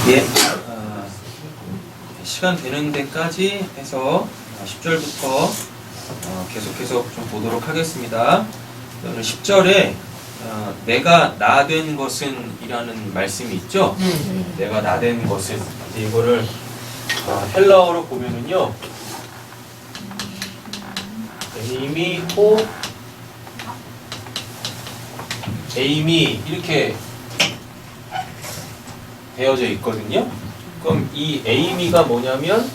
예, 시간 되는 데까지 해서 10절부터 계속해서 좀 보도록 하겠습니다. 오늘 10절에 내가 나 된 것은 이라는 말씀이 있죠. 내가 나 된 것은, 이거를 헬라어로 보면은요, 에이미, 호, 에이미 이렇게 되어져 있거든요. 그럼 이 에이미가 뭐냐면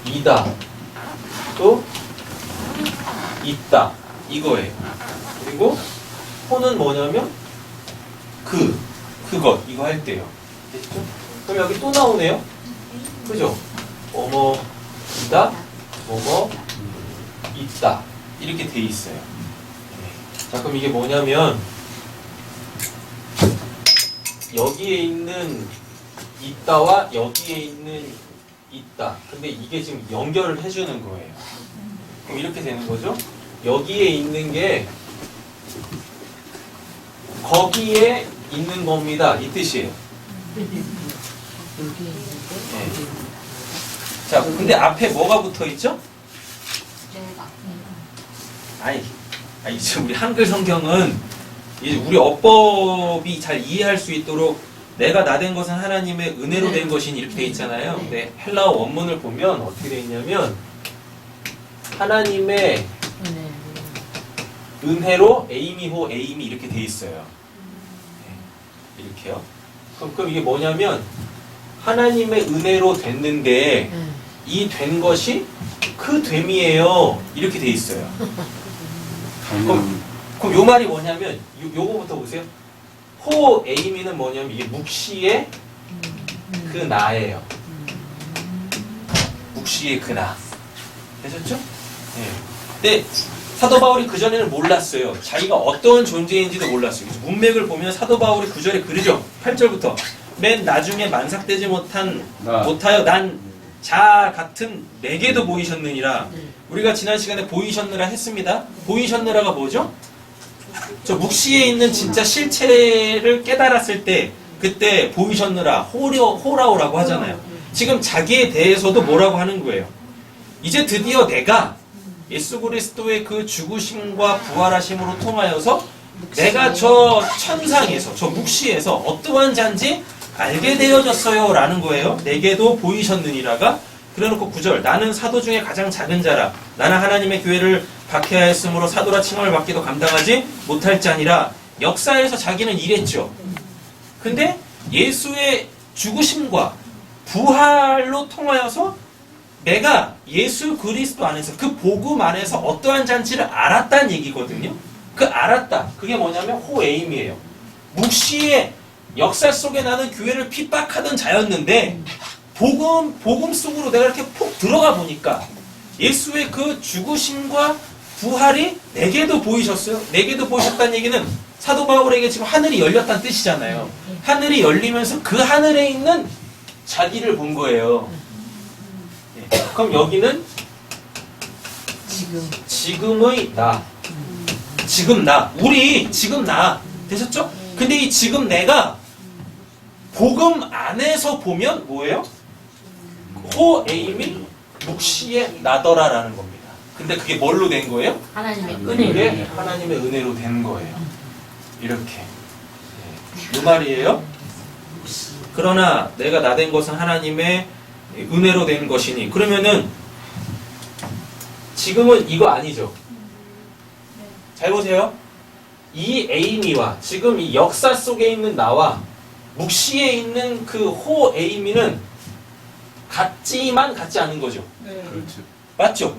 이다, 또 있다, 이거예요. 그리고 호는 뭐냐면 그것, 이거 할 때요. 됐죠? 그럼 여기 또 나오네요. 그죠? 뭐뭐이다, 뭐뭐 있다, 이렇게 돼 있어요. 자, 그럼 이게 뭐냐면 여기에 있는 있다와 여기에 있는 있다. 근데 이게 지금 연결을 해주는 거예요. 그럼 이렇게 되는 거죠? 여기에 있는 게 거기에 있는 겁니다. 이 뜻이에요. 네. 자, 근데 앞에 뭐가 붙어 있죠? 아니, 지금 우리 한글 성경은 이제 우리 어법이 잘 이해할 수 있도록 내가 나 된 것은 하나님의 은혜로 된 것이니 이렇게 돼 있잖아요. 근데 헬라어 원문을 보면 어떻게 돼 있냐면 하나님의 은혜로 에이미호 에이미 이렇게 돼 있어요. 네, 이렇게요. 그럼 이게 뭐냐면 하나님의 은혜로 됐는데 이 된 것이 그 됨이에요. 이렇게 돼 있어요. 그럼 요 말이 뭐냐면 요거부터 보세요. 호 에이미는 뭐냐면 이게 묵시의 그 나예요. 묵시의 그 나. 되셨죠? 네. 근데 사도 바울이 그 전에는 몰랐어요. 자기가 어떤 존재인지도 몰랐어요. 그래서 문맥을 보면 사도 바울이 그 절에 그러죠. 8절부터 맨 나중에 만삭되지 못하여 난 자 같은 내게도 보이셨느니라. 우리가 지난 시간에 보이셨느라 했습니다. 보이셨느라가 뭐죠? 저 묵시에 있는 진짜 실체를 깨달았을 때 그때 보이셨느라 호라오라고 하잖아요. 지금 자기에 대해서도 뭐라고 하는 거예요? 이제 드디어 내가 예수 그리스도의 그 죽으심과 부활하심으로 통하여서 내가 저 천상에서 저 묵시에서 어떠한 자인지 알게 되어졌어요 라는 거예요. 내게도 보이셨느니라가. 그래놓고 9절 나는 사도 중에 가장 작은 자라. 나는 하나님의 교회를 박해하였으므로 사도라 칭함을 받기도 감당하지 못할 자니라. 역사에서 자기는 이랬죠. 근데 예수의 죽으심과 부활로 통하여서 내가 예수 그리스도 안에서 그 복음 안에서 어떠한 잔치를 알았다는 얘기거든요. 그 알았다. 그게 뭐냐면 호에임이에요. 묵시의 역사 속에 나는 교회를 핍박하던 자였는데 복음 속으로 내가 이렇게 푹 들어가 보니까 예수의 그 죽으심과 부활이 내게도 보이셨어요. 내게도 보이셨다는 얘기는 사도 바울에게 지금 하늘이 열렸다는 뜻이잖아요. 하늘이 열리면서 그 하늘에 있는 자기를 본 거예요. 네. 그럼 여기는 지금의 나. 지금 나. 우리 지금 나. 되셨죠? 근데 이 지금 내가 복음 안에서 보면 뭐예요? 호에이미 묵시의 나더라라는 겁니다. 근데 그게 뭘로 된 거예요? 하나님의 그게 하나님의 은혜로 된 거예요. 이렇게. 이 말이에요. 그러나 내가 나 된 것은 하나님의 은혜로 된 것이니. 그러면은 지금은 이거 아니죠. 잘 보세요. 이 에이미와 지금 이 역사 속에 있는 나와 묵시에 있는 그 호 에이미는 같지만 같지 않은 거죠. 네. 그렇죠. 맞죠?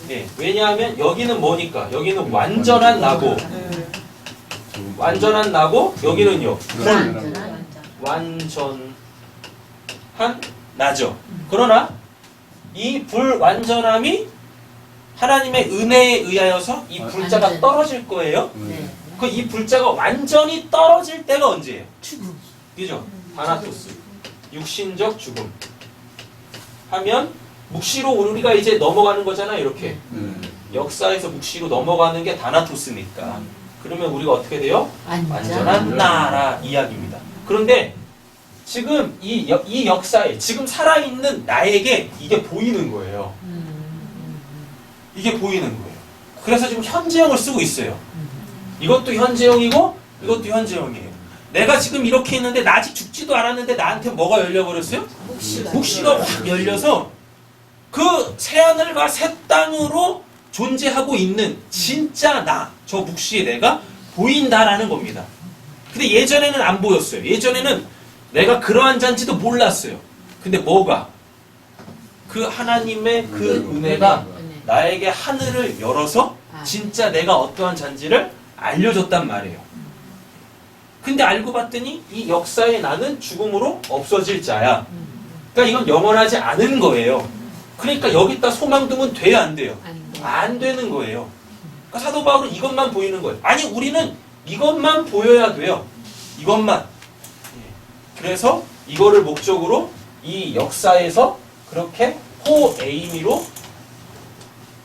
네. 왜냐하면 여기는 뭐니까? 여기는 완전한 나고, 완전한 나고, 여기는요, 완전한 나죠. 그러나 이 불완전함이 하나님의 은혜에 의하여서 이 불자가 떨어질 거예요. 그 이 불자가 완전히 떨어질 때가 언제예요? 죽음. 그죠? 다나토스. 육신적 죽음. 하면 묵시로 우리가 이제 넘어가는 거잖아요. 이렇게. 역사에서 묵시로 넘어가는 게 다나토스니까. 그러면 우리가 어떻게 돼요? 완전한 나라 이야기입니다. 그런데 지금 이 역사에 지금 살아있는 나에게 이게 보이는 거예요. 이게 보이는 거예요. 그래서 지금 현재형을 쓰고 있어요. 이것도 현재형이고 이것도 현재형이에요. 내가 지금 이렇게 있는데 나 아직 죽지도 않았는데 나한테 뭐가 열려버렸어요? 묵시가 확 열려서 그 새하늘과 새 땅으로 존재하고 있는 진짜 나, 저 묵시의 내가 보인다라는 겁니다. 근데 예전에는 안 보였어요. 예전에는 내가 그러한 잔지도 몰랐어요. 근데 뭐가? 그 하나님의 그 은혜가 나에게 하늘을 열어서 진짜 내가 어떠한 잔지를 알려줬단 말이에요. 근데 알고 봤더니 이 역사의 나는 죽음으로 없어질 자야. 그러니까 이건 영원하지 않은 거예요. 그러니까 여기다 소망 두면 돼요, 안 돼요? 안 되는 거예요. 그러니까 사도 바울은 이것만 보이는 거예요. 아니 우리는 이것만 보여야 돼요. 이것만. 그래서 이거를 목적으로 이 역사에서 그렇게 호에이미로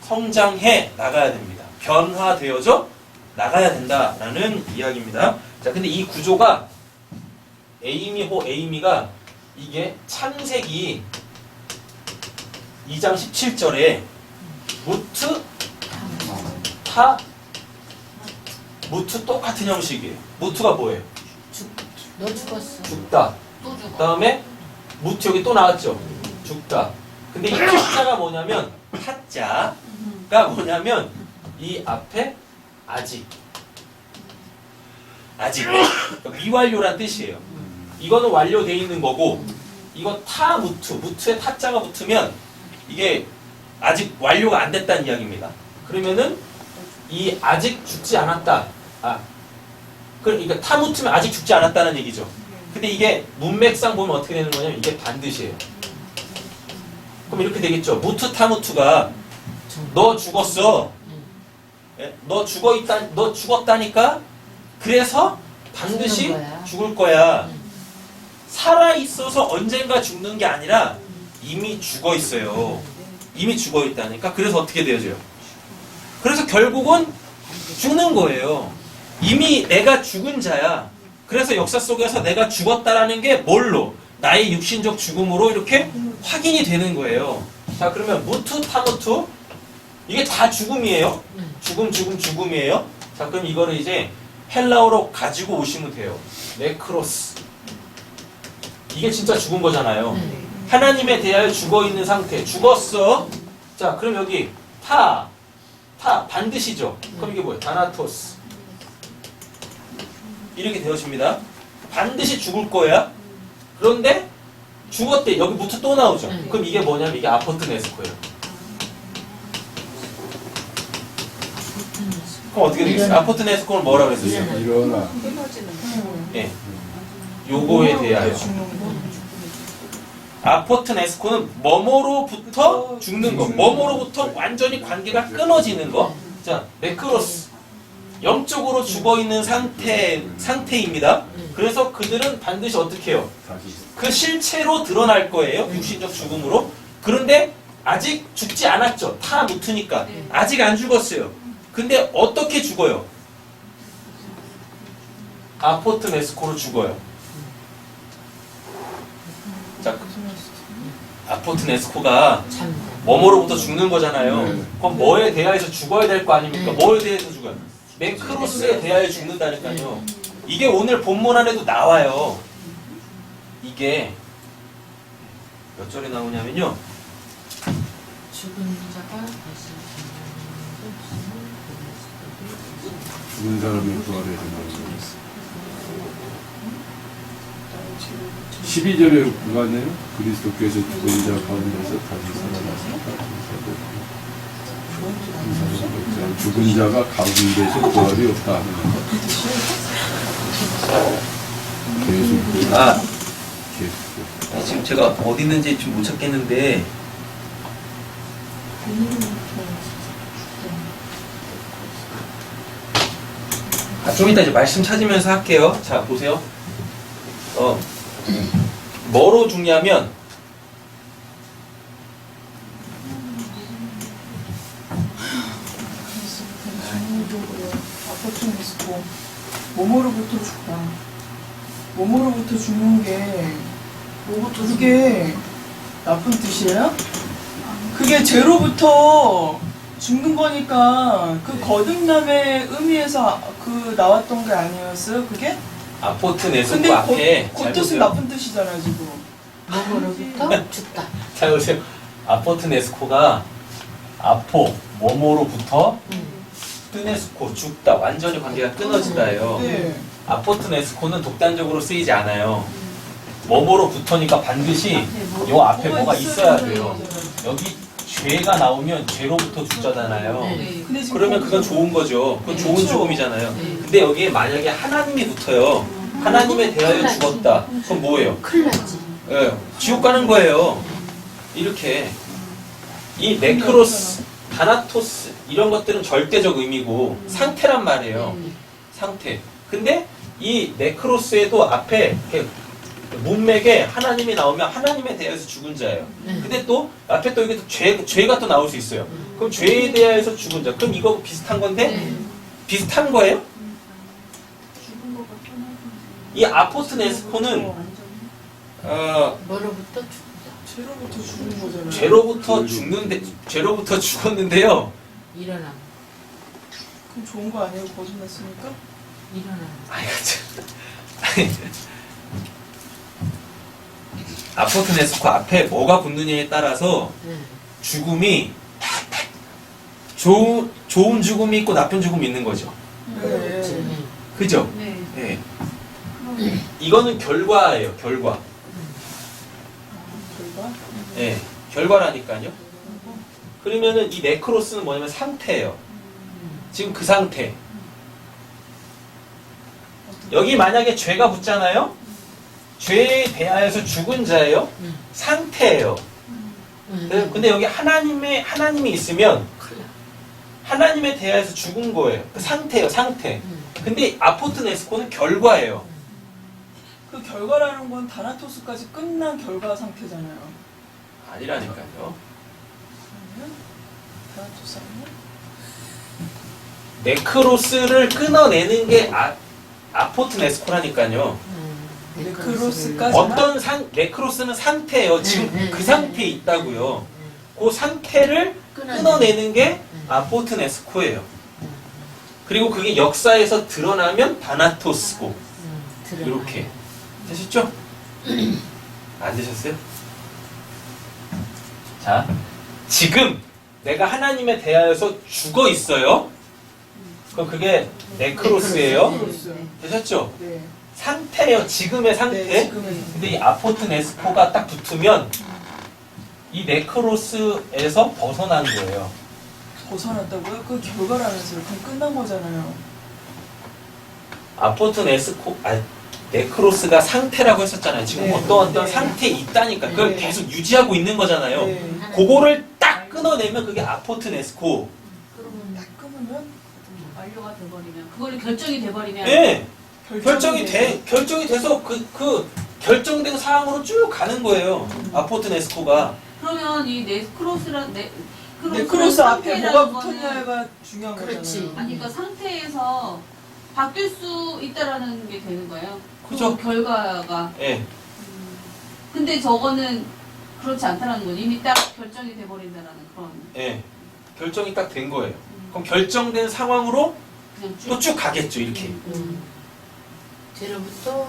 성장해 나가야 됩니다. 변화되어져 나가야 된다라는 이야기입니다. 자, 근데 이 구조가 에이미 호에이미가 이게 창세기 2장 17절에 무트 타 무트 똑같은 형식이에요. 무트가 뭐예요? 너 죽었어. 죽다. 또 죽어. 그 다음에 무트 여기 또 나왔죠. 죽다. 근데 이 타자가 뭐냐면 타자가 뭐냐면 이 앞에 아직 그러니까 미완료란 뜻이에요. 이거는 완료되어 있는 거고 이거 타 무트 무트에 타자가 붙으면 이게 아직 완료가 안 됐다는 이야기입니다. 그러면은 이 아직 죽지 않았다. 그러니까 타 무트면 아직 죽지 않았다는 얘기죠. 근데 이게 문맥상 보면 어떻게 되는 거냐면 이게 반드시예요. 그럼 이렇게 되겠죠. 무트 타 무트가 너 죽었어. 너 죽었다니까. 그래서 반드시 죽을 거야. 살아 있어서 언젠가 죽는 게 아니라 이미 죽어 있어요. 이미 죽어 있다니까. 그래서 어떻게 되어져요? 그래서 결국은 죽는 거예요. 이미 내가 죽은 자야. 그래서 역사 속에서 내가 죽었다라는 게 뭘로? 나의 육신적 죽음으로 이렇게 확인이 되는 거예요. 자, 그러면 무투 타무투 이게 다 죽음이에요. 죽음이에요. 자, 그럼 이거를 이제 헬라어로 가지고 오시면 돼요. 네크로스. 이게 진짜 죽은 거잖아요. 하나님에 대하여 죽어 있는 상태. 죽었어. 자, 그럼 여기 타 반드시죠. 그럼 이게 뭐예요? 다나토스. 이렇게 되어집니다. 반드시 죽을 거야. 그런데 죽었대. 여기 무트 또 나오죠. 그럼 이게 뭐냐면 이게 아포트네스코예요. 그럼 어떻게 되겠어요? 아포트네스코는 뭐라고 그랬었어요? 일어나. 예. 요거에 대하여. 아포트네스코는 뭐뭐로부터 죽는 거. 뭐뭐로부터 완전히 관계가 끊어지는 거. 자, 네크로스. 영적으로 죽어있는 상태입니다. 그래서 그들은 반드시 어떻게 해요? 그 실체로 드러날 거예요. 육신적 죽음으로. 그런데 아직 죽지 않았죠. 타 무트니까. 아직 안 죽었어요. 근데 어떻게 죽어요? 아포트네스코로 죽어요. 자, 아포트네스코가 뭐뭐로부터 죽는 거잖아요. 그럼 뭐에 대하여서 죽어야 될 거 아닙니까? 뭐에 대해서 죽어요? 네크로스에 대하여 죽는다니까요. 이게 오늘 본문 안에도 나와요. 이게 몇 절에 나오냐면요. 죽은 자가 다시 죽은 사람의 부활에 나오는 12절에 보면요. 그리스도께서 죽은 자 가운데서 다시 살아나셨다. 죽은 자가 가운데서 부활이 없다 하는 거. 계속. 지금 제가 어디 있는지 좀 못 찾겠는데 좀 이따 이제 말씀 찾으면서 할게요. 자, 보세요. 뭐로 죽냐면 아포트네스코 몸으로부터 죽다. 몸으로부터 죽는 게 그게 나쁜 뜻이에요? 그게 죄로부터 죽는 거니까 그 거듭남의 의미에서 그 나왔던 게 아니었어요? 그게? 아포트 네스코 근데 앞에 그 잘 뜻은 보세요. 나쁜 뜻이잖아요 지금. 몸으로부터 죽다. 잘 보세요. 아포트 네스코가 아포 뭐뭐로부터 뜨네스코 죽다 완전히 관계가 끊어지다예요. 네. 아포트 네스코는 독단적으로 쓰이지 않아요. 뭐뭐로부터니까 반드시 요 앞에 뭐가 있어야 돼요. 여기 죄가 나오면 죄로부터 죽자잖아요. 네. 근데 지금 그러면 그건 좋은 거죠. 그건 좋은 그렇죠. 죽음이잖아요. 네. 근데 여기에 만약에 하나님이 붙어요. 하나님에 대하여 죽었다. 그럼 뭐예요? 큰일 나지. 예, 지옥 가는 거예요. 이렇게 이 네크로스, 다나토스 이런 것들은 절대적 의미고 상태란 말이에요. 상태. 근데 이 네크로스에도 앞에 이렇게 문맥에 하나님이 나오면 하나님에 대해서 죽은 자예요. 근데 또 앞에 또 여기 죄가 또 나올 수 있어요. 그럼 죄에 대해서 죽은 자. 그럼 이거 비슷한 건데 비슷한 거예요? 이 아포트 네스코는 뭐로부터 죽다. 죄로부터 죽는 거잖아요. 죄로부터 죽었는데요. 일어남. 그럼 좋은 거 아니에요? 거듭났으니까? 일어남. 아이고 참. 아니, 아포트 네스코 앞에 뭐가 붙느냐에 따라서 죽음이 좋은 죽음이 있고 나쁜 죽음이 있는 거죠. 네. 그죠? 네. 네. 이거는 결과예요. 결과. 결과? 예, 결과라니까요. 그러면은 이 네크로스는 뭐냐면 상태예요. 지금 그 상태. 여기 만약에 죄가 붙잖아요. 죄에 대하여서 죽은 자예요. 상태예요. 근데 여기 하나님이 있으면 하나님에 대하여서 죽은 거예요. 그 상태예요. 상태. 근데 아포트 네스코는 결과예요. 그 결과라는 건 다나토스까지 끝난 결과 상태잖아요. 아니라니까요. 아니면? 다나토스 아니야? 네크로스를 끊어내는 게 아포트 네스코라니까요. 네크로스까지? 네크로스는 상태예요. 지금 그 상태에 있다고요. 그 상태를 끊어내는. 끊어내는 게 아포트 네스코예요. 그리고 그게 역사에서 드러나면 다나토스고. 이렇게. 되셨죠? 안 되셨어요? 자, 지금 내가 하나님에 대하여서 죽어 있어요. 그럼 그게 네크로스예요. 네크로스. 되셨죠? 네. 상태예요. 지금의 상태. 네, 지금의 상태. 근데 이 아포트 네스코가 딱 붙으면 이 네크로스에서 벗어난 거예요. 벗어났다고요? 그 결과라면서요. 그럼 끝난 거잖아요. 아포트 네크로스가 상태라고 했었잖아요. 지금 네. 어떤 네. 상태에 있다니까. 그걸 네. 계속 유지하고 있는 거잖아요. 네. 그거를 딱 끊어내면 그게 아포트 네스코. 그러면 딱 끊으면 완료가 돼버리면 그걸로 결정이 돼버리면 예. 결정이 결정이 돼서 그 결정된 사항으로 쭉 가는 거예요. 아포트 네스코가. 그러면 이 네크로스란 네크로스 앞에 뭐가 상태라는 붙었냐가 중요한 그렇지. 거잖아요. 아니 그러니까 상태에서 바뀔 수 있다라는 게 되는 거예요. 그죠? 그 결과가. 예. 근데 저거는 그렇지 않다라는 거죠. 이미 딱 결정이 돼버린다라는 그런 예. 결정이 딱 된 거예요. 그럼 결정된 상황으로 그냥 또 쭉 가겠죠, 이렇게. 죄로부터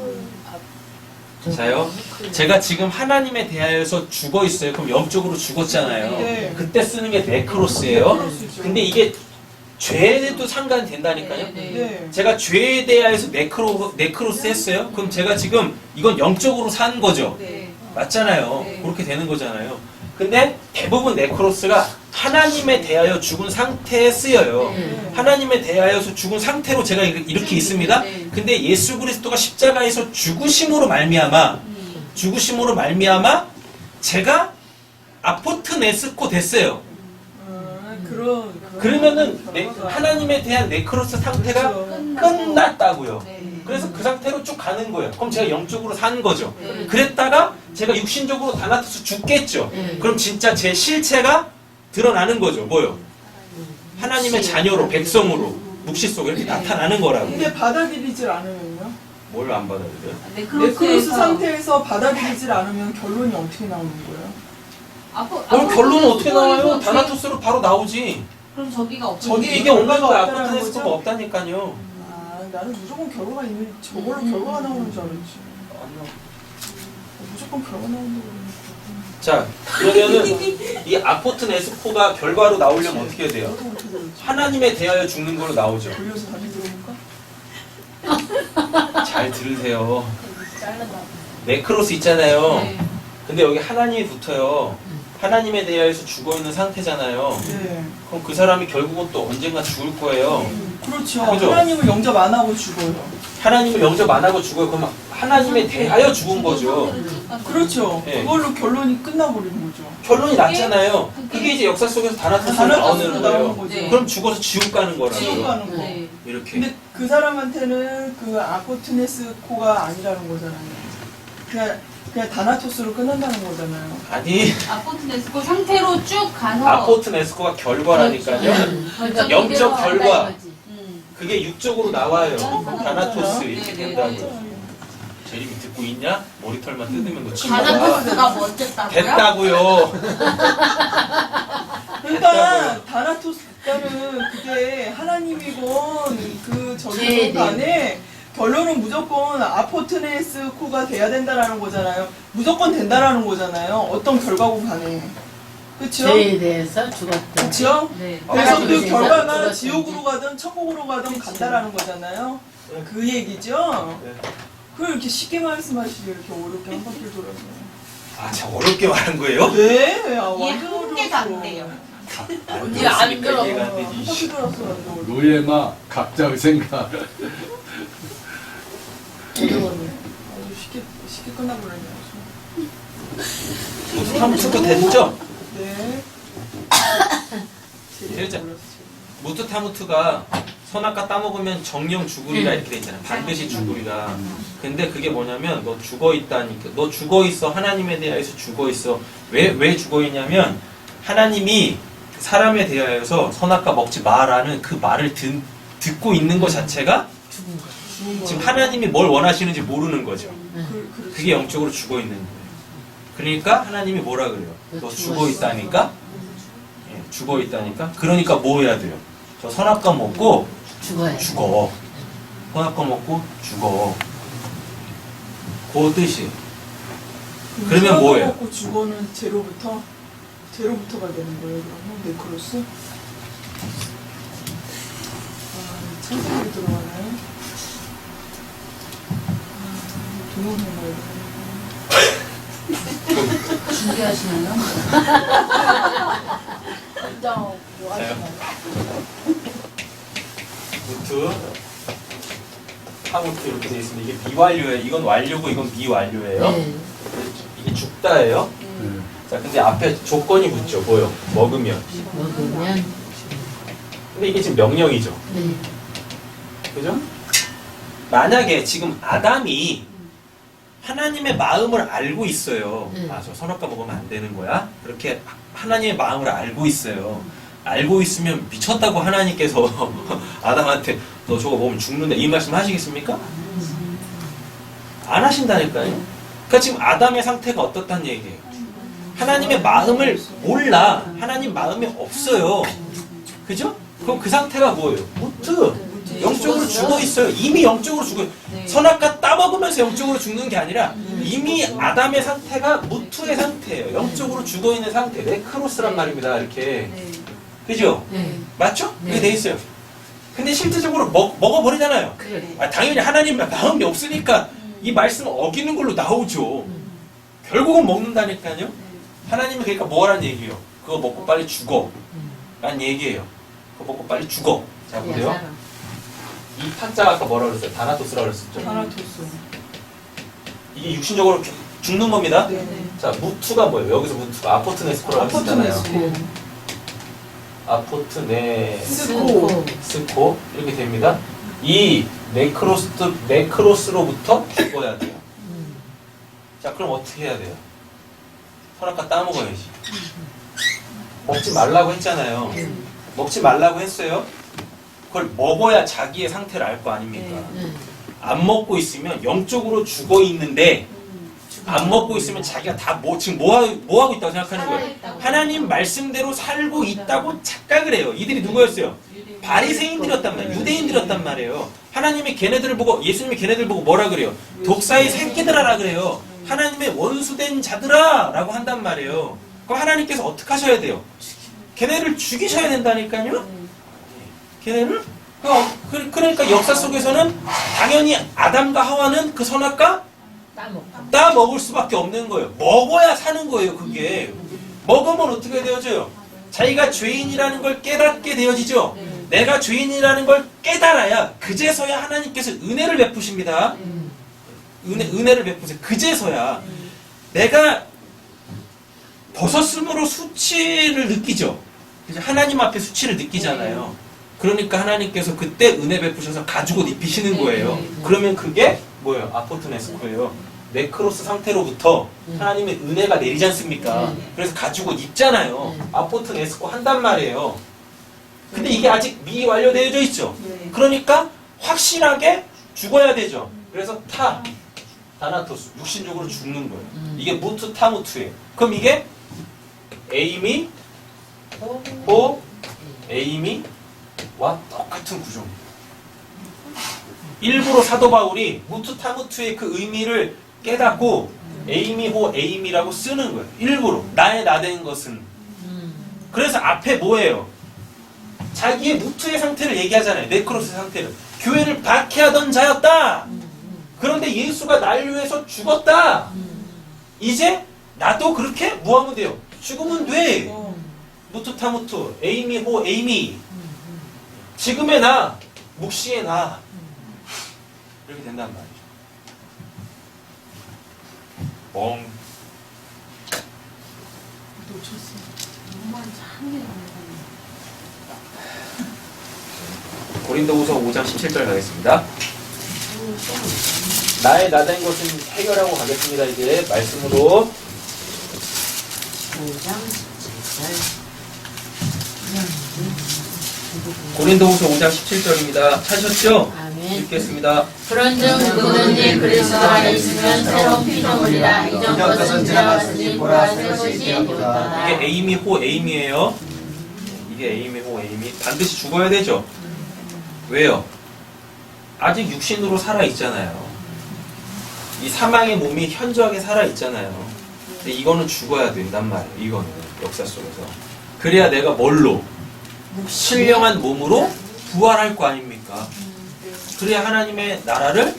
자요. 제가 지금 하나님에 대하여서 죽어 있어요. 그럼 영적으로 죽었잖아요. 네. 그때 쓰는 게 네크로스예요. 네크로스죠. 근데 이게 죄에도 상관이 된다니까요. 네, 네. 네. 제가 죄에 대하여서 네크로스 했어요. 그럼 제가 지금 이건 영적으로 산 거죠. 네. 맞잖아요. 네. 그렇게 되는 거잖아요. 근데 대부분 네크로스가 하나님에 대하여 죽은 상태에 쓰여요. 네. 하나님에 대하여서 죽은 상태로 제가 이렇게 있습니다. 네. 근데 예수 그리스도가 십자가에서 죽으심으로 말미암아 제가 아포트 네스코 됐어요. 그러면은 하나님에 대한 네크로스 상태가 그렇죠. 끝났다고요. 네. 그래서 그 상태로 쭉 가는 거예요. 그럼 제가 영적으로 산 거죠. 네. 그랬다가 제가 육신적으로 다나토스 죽겠죠. 네. 그럼 진짜 제 실체가 드러나는 거죠. 뭐요? 하나님의 자녀로, 백성으로 묵시 속에 이렇게 나타나는 거라고. 근데 받아들이질 않으면요? 뭘 안 받아들여요? 네크로스 상태에서 받아들이질 않으면 결론이 어떻게 나오는 거예요? 그럼 결론은 어떻게 나와요? 죽어 있고 다나토스로 바로 나오지. 그럼 저기가 없어. 저기 이게 없는 결과가 거야. 없다는 아포트네스코가 거죠? 없다니까요. 아, 나는 무조건 결과가 있는 저걸로 결과가 나오는 줄 알았지. 무조건 결과 나온다고 그러니까. 자, 그러면은 이 아포트네스코가 결과로 나오려면 어떻게 해야 돼요? 나도 그렇게 들었지. 하나님에 대하여 죽는 걸로 나오죠. 돌려서 다시 들어볼까? 잘 들으세요. 네크로스 있잖아요. 네. 근데 여기 하나님이 붙어요. 하나님에 대하여서 죽어 있는 상태잖아요. 네. 그럼 그 사람이 결국은 또 언젠가 죽을 거예요. 그렇죠. 그죠? 하나님을 영접 안 하고 죽어요. 하나님을 영접 안 하고 죽어요. 그럼 하나님에 대하여 죽은 거죠. 그렇죠. 네. 그걸로 결론이 끝나버리는 거죠. 결론이 났잖아요. 그게 이제 역사 속에서 다나토스로 나오는 거예요. 거죠. 네. 그럼 죽어서 지옥 가는 지옥 거라고요. 가는 거. 네. 이렇게. 근데 그 사람한테는 그 아포트네스코가 아니라는 거잖아요. 그냥 다나토스로 끝난다는 거잖아요. 아니, 아포트네스코 상태로 쭉 가서 아포트네스코가 결과라니까요. 영적 결과. 그게 육적으로 나와요. 다나토스 이렇게 네, 네, 된다고요. 제림이 듣고 있냐? 머리털만 뜯으면 너 친구가 다나토스가 먼저다고요? 됐다고요. 그러니까 다나토스는 그게 하나님이건 그 네, 저기건 간에 결론은 무조건 아포트네스코가 돼야 된다라는 거잖아요. 무조건 된다라는 거잖아요. 어떤 결과고 간에. 그렇죠? 죄에 대해서 죽었다. 그렇죠? 네. 그래서 그 그래서 결과가 죽었다. 지옥으로 가든 천국으로 가든 간다라는 거잖아요. 그 얘기죠? 네. 그걸 이렇게 쉽게 말씀하시지 이렇게 어렵게 한 바퀴 돌아서. 아, 참 어렵게 말한 거예요? 네, 아, 이해 완전 한 개도 안 어려웠어. 돼요. 안 이제 안 들었으니까 들어. 이해가 안 한 되지. 바퀴 돌았어, 완전 어려워. 노예마 각자 생각. 어려웠네. 아주 쉽게 끝나버렸네. 아주. 탐수도 됐죠? 네. 진짜. 무트타무트가 선악과 따먹으면 정령 죽으리라 이렇게 돼 있잖아. 반드시 죽으리라. 근데 그게 뭐냐면 너 죽어 있다니까. 너 죽어 있어. 하나님에 대하여서 죽어 있어. 왜 죽어 있냐면 하나님이 사람에 대하여서 선악과 먹지 마라는 그 말을 듣고 있는 것 자체가 지금 하나님이 뭘 원하시는지 모르는 거죠. 그게 영적으로 죽어 있는 거예요. 그러니까 하나님이 뭐라 그래요? 너 죽어 있다니까? 예, 죽어 있다니까? 그러니까 뭐 해야 돼요? 저 선악과 먹고 죽어야 돼. 죽어. 선악과 먹고 죽어. 그 뜻이. 그러면 뭐예요? 먹고 죽어는 제로부터 가야 되는 거예요. 그러면 네크로스. 아, 천생이 들어가나요? 동영상 말고. 준비하시나요? 자요. 무트, 하무트 이렇게 돼 있습니다. 이게 미완료예요. 이건 완료고 이건 미완료예요. 네. 이게 죽다예요. 네. 자, 근데 앞에 조건이 붙죠. 뭐요? 먹으면. 먹으면 근데 이게 지금 명령이죠. 네. 그죠? 만약에 지금 아담이 하나님의 마음을 알고 있어요. 아, 저 선악과 먹으면 안 되는 거야? 그렇게 하나님의 마음을 알고 있어요. 알고 있으면 미쳤다고 하나님께서 아담한테 너 저거 먹으면 죽는다 이 말씀 하시겠습니까? 안 하신다니까요. 그러니까 지금 아담의 상태가 어떻다는 얘기예요. 하나님의 마음을 몰라. 하나님 마음이 없어요. 그죠? 그럼 그 상태가 뭐예요? 무트. 영적으로 죽어 있어요. 이미 영적으로 죽어요. 네. 선악과 따먹으면서 영적으로 죽는 게 아니라 이미 아담의 상태가 무투의 상태예요. 영적으로 죽어 있는 상태. 네크로스란 말입니다. 이렇게. 네. 그죠? 네. 맞죠? 그게 네. 돼 있어요. 근데 실질적으로 먹어버리잖아요. 그래. 아, 당연히 하나님의 마음이 없으니까 이 말씀을 어기는 걸로 나오죠. 결국은 먹는다니까요. 하나님이 그러니까 뭐라는 얘기예요? 그거 먹고 빨리 죽어. 라는 얘기예요. 그거 먹고 빨리 죽어. 자, 보세요. 이 타자가 아까 뭐라 그랬어요? 다나토스라고 그랬었죠. 다나토스. 이게 육신적으로 죽는 겁니다. 네. 자, 무투가 뭐예요? 여기서 무투가 아포트네스코라고 했잖아요. 아포트네스코. 아포트네스코 스코. 이렇게 됩니다. 이 네크로스로부터 죽어야 돼요. 자, 그럼 어떻게 해야 돼요? 선악과 따먹어야지. 먹지 말라고 했잖아요. 먹지 말라고 했어요. 그걸 먹어야 자기의 상태를 알 거 아닙니까? 안 먹고 있으면 영적으로 죽어 있는데 안 먹고 있으면 자기가 다 지금 뭐 하고 있다고 생각하는 거예요? 살아있다고. 하나님 말씀대로 살고 있다고 착각을 해요. 이들이 누구였어요? 바리새인들이었단 말이에요. 유대인들이었단 말이에요. 하나님이 걔네들을 보고 예수님이 걔네들 보고 뭐라 그래요? 독사의 새끼들아라 그래요. 하나님의 원수된 자들아 라고 한단 말이에요. 그럼 하나님께서 어떻게 하셔야 돼요? 걔네를 죽이셔야 된다니까요. 걔네를 그러니까 역사 속에서는 당연히 아담과 하와는 그 선악과 따 먹을 수밖에 없는 거예요. 먹어야 사는 거예요. 그게 먹으면 어떻게 되어져요? 자기가 죄인이라는 걸 깨닫게 되어지죠. 내가 죄인이라는 걸 깨달아야 그제서야 하나님께서 은혜를 베푸십니다. 은혜를 베푸세요. 그제서야 내가 벗었으므로 수치를 느끼죠. 이제 하나님 앞에 수치를 느끼잖아요. 그러니까 하나님께서 그때 은혜 베푸셔서 가죽옷 입히시는 거예요. 그러면 그게 뭐예요? 아포트네스코예요. 네크로스 상태로부터 하나님의 은혜가 내리지 않습니까? 그래서 가죽옷 입잖아요. 아포트네스코 한단 말이에요. 근데 이게 아직 미완료되어져 있죠. 그러니까 확실하게 죽어야 되죠. 그래서 다나토스, 육신적으로 죽는 거예요. 이게 무트 타무트예요. 그럼 이게 에이미, 호, 에이미와 똑같은 구조입니다. 일부러 사도 바울이 무트 타무트의 그 의미를 깨닫고 에이미호 에이미라고 쓰는 거예요. 일부러 나의 나된 것은. 그래서 앞에 뭐예요? 자기의 무트의 상태를 얘기하잖아요. 네크로스의 상태를. 교회를 박해하던 자였다. 그런데 예수가 날 위해서 죽었다. 이제 나도 그렇게 뭐 하면 돼요? 죽으면 돼. 무트 타무트 에이미호 에이미. 지금의 나, 묵시의 나. 이렇게 된단 말이죠. 뻥. 고린도후서 5장 17절 가겠습니다. 나의 나된 것은 해결하고 가겠습니다. 이제 말씀으로 5장 17절. 고린도후서 5장 17절입니다. 찾으셨죠? 아멘. 읽겠습니다. 그런즉 누구든지 그리스도 안에 있으면 새로운 피조물이라. 이전 것은 지나갔으니 보라 새 것이 되었다. 이게 에이미호 에이미예요. 이게 에이미호 에이미. 반드시 죽어야 되죠. 왜요? 아직 육신으로 살아 있잖아요. 이 사망의 몸이 현저하게 살아 있잖아요. 근데 이거는 죽어야 된단 말이에요. 이거는 역사 속에서. 그래야 내가 뭘로? 신령한 몸으로 부활할 거 아닙니까? 그래야 하나님의 나라를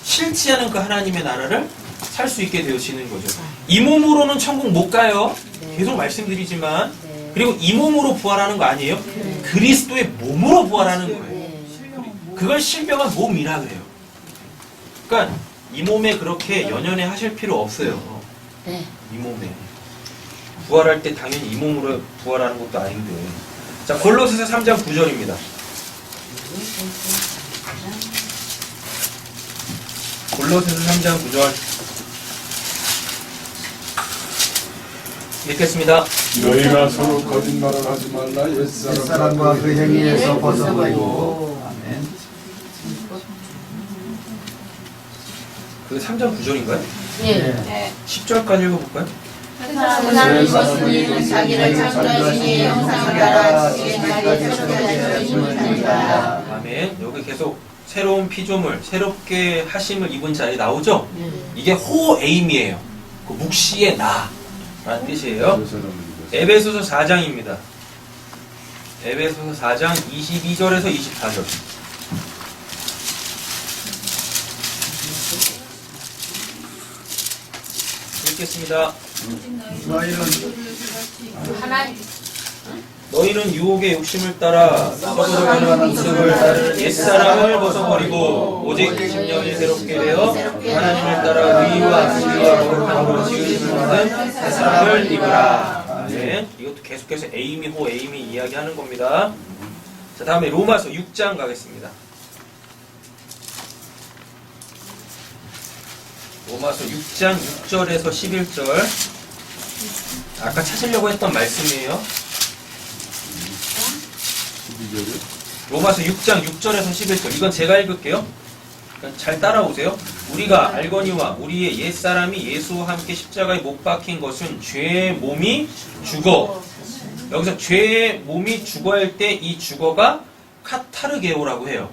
실체하는 그 하나님의 나라를 살 수 있게 되어지는 거죠. 이 몸으로는 천국 못 가요. 계속 말씀드리지만. 그리고 이 몸으로 부활하는 거 아니에요? 그리스도의 몸으로 부활하는 거예요. 그걸 신령한 몸이라 그래요. 그러니까 이 몸에 그렇게 연연해 하실 필요 없어요. 네. 이 몸에. 부활할 때 당연히 이 몸으로 부활하는 것도 아닌데. 자, 골로새서 3장 9절입니다. 골로새서 3장 9절 읽겠습니다. 너희가 서로 거짓말을 하지 말라. 옛사람과 그 행위에서 벗어버리고. 아멘. 그 3장 9절인가요? 예. 네. 10절까지 읽어볼까요? 세상을 입었으니 자기를 창조하신 이의 형상을 따라 지의 날에 새롭게 하심을 다니라. 아멘. 여기 계속 새로운 피조물, 새롭게 하심을 입은 자리 나오죠? 이게 호에임이에요. 그 묵시의 나라는 뜻이에요. 에베소서 4장입니다. 에베소서 4장 22절에서 24절. 읽겠습니다. 너희는 유혹의 욕심을 따라 서로서로 모습을 따르는 옛사람을 벗어버리고 오직 심령이 새롭게 되어 하나님을 따라 의와 진리와 거룩함으로 지으심을 받은 새 사람을 입으라. 네, 이것도 계속해서 에이미호 에이미 이야기하는 겁니다. 자, 다음에 로마서 6장 가겠습니다. 로마서 6장 6절에서 11절. 아까 찾으려고 했던 말씀이에요. 로마서 6장 6절에서 11절. 이건 제가 읽을게요. 그러니까 잘 따라오세요. 우리가 알거니와 우리의 옛사람이 예수와 함께 십자가에 못 박힌 것은 죄의 몸이 죽어. 여기서 죄의 몸이 죽어할 때 이 죽어가 카타르게오라고 해요.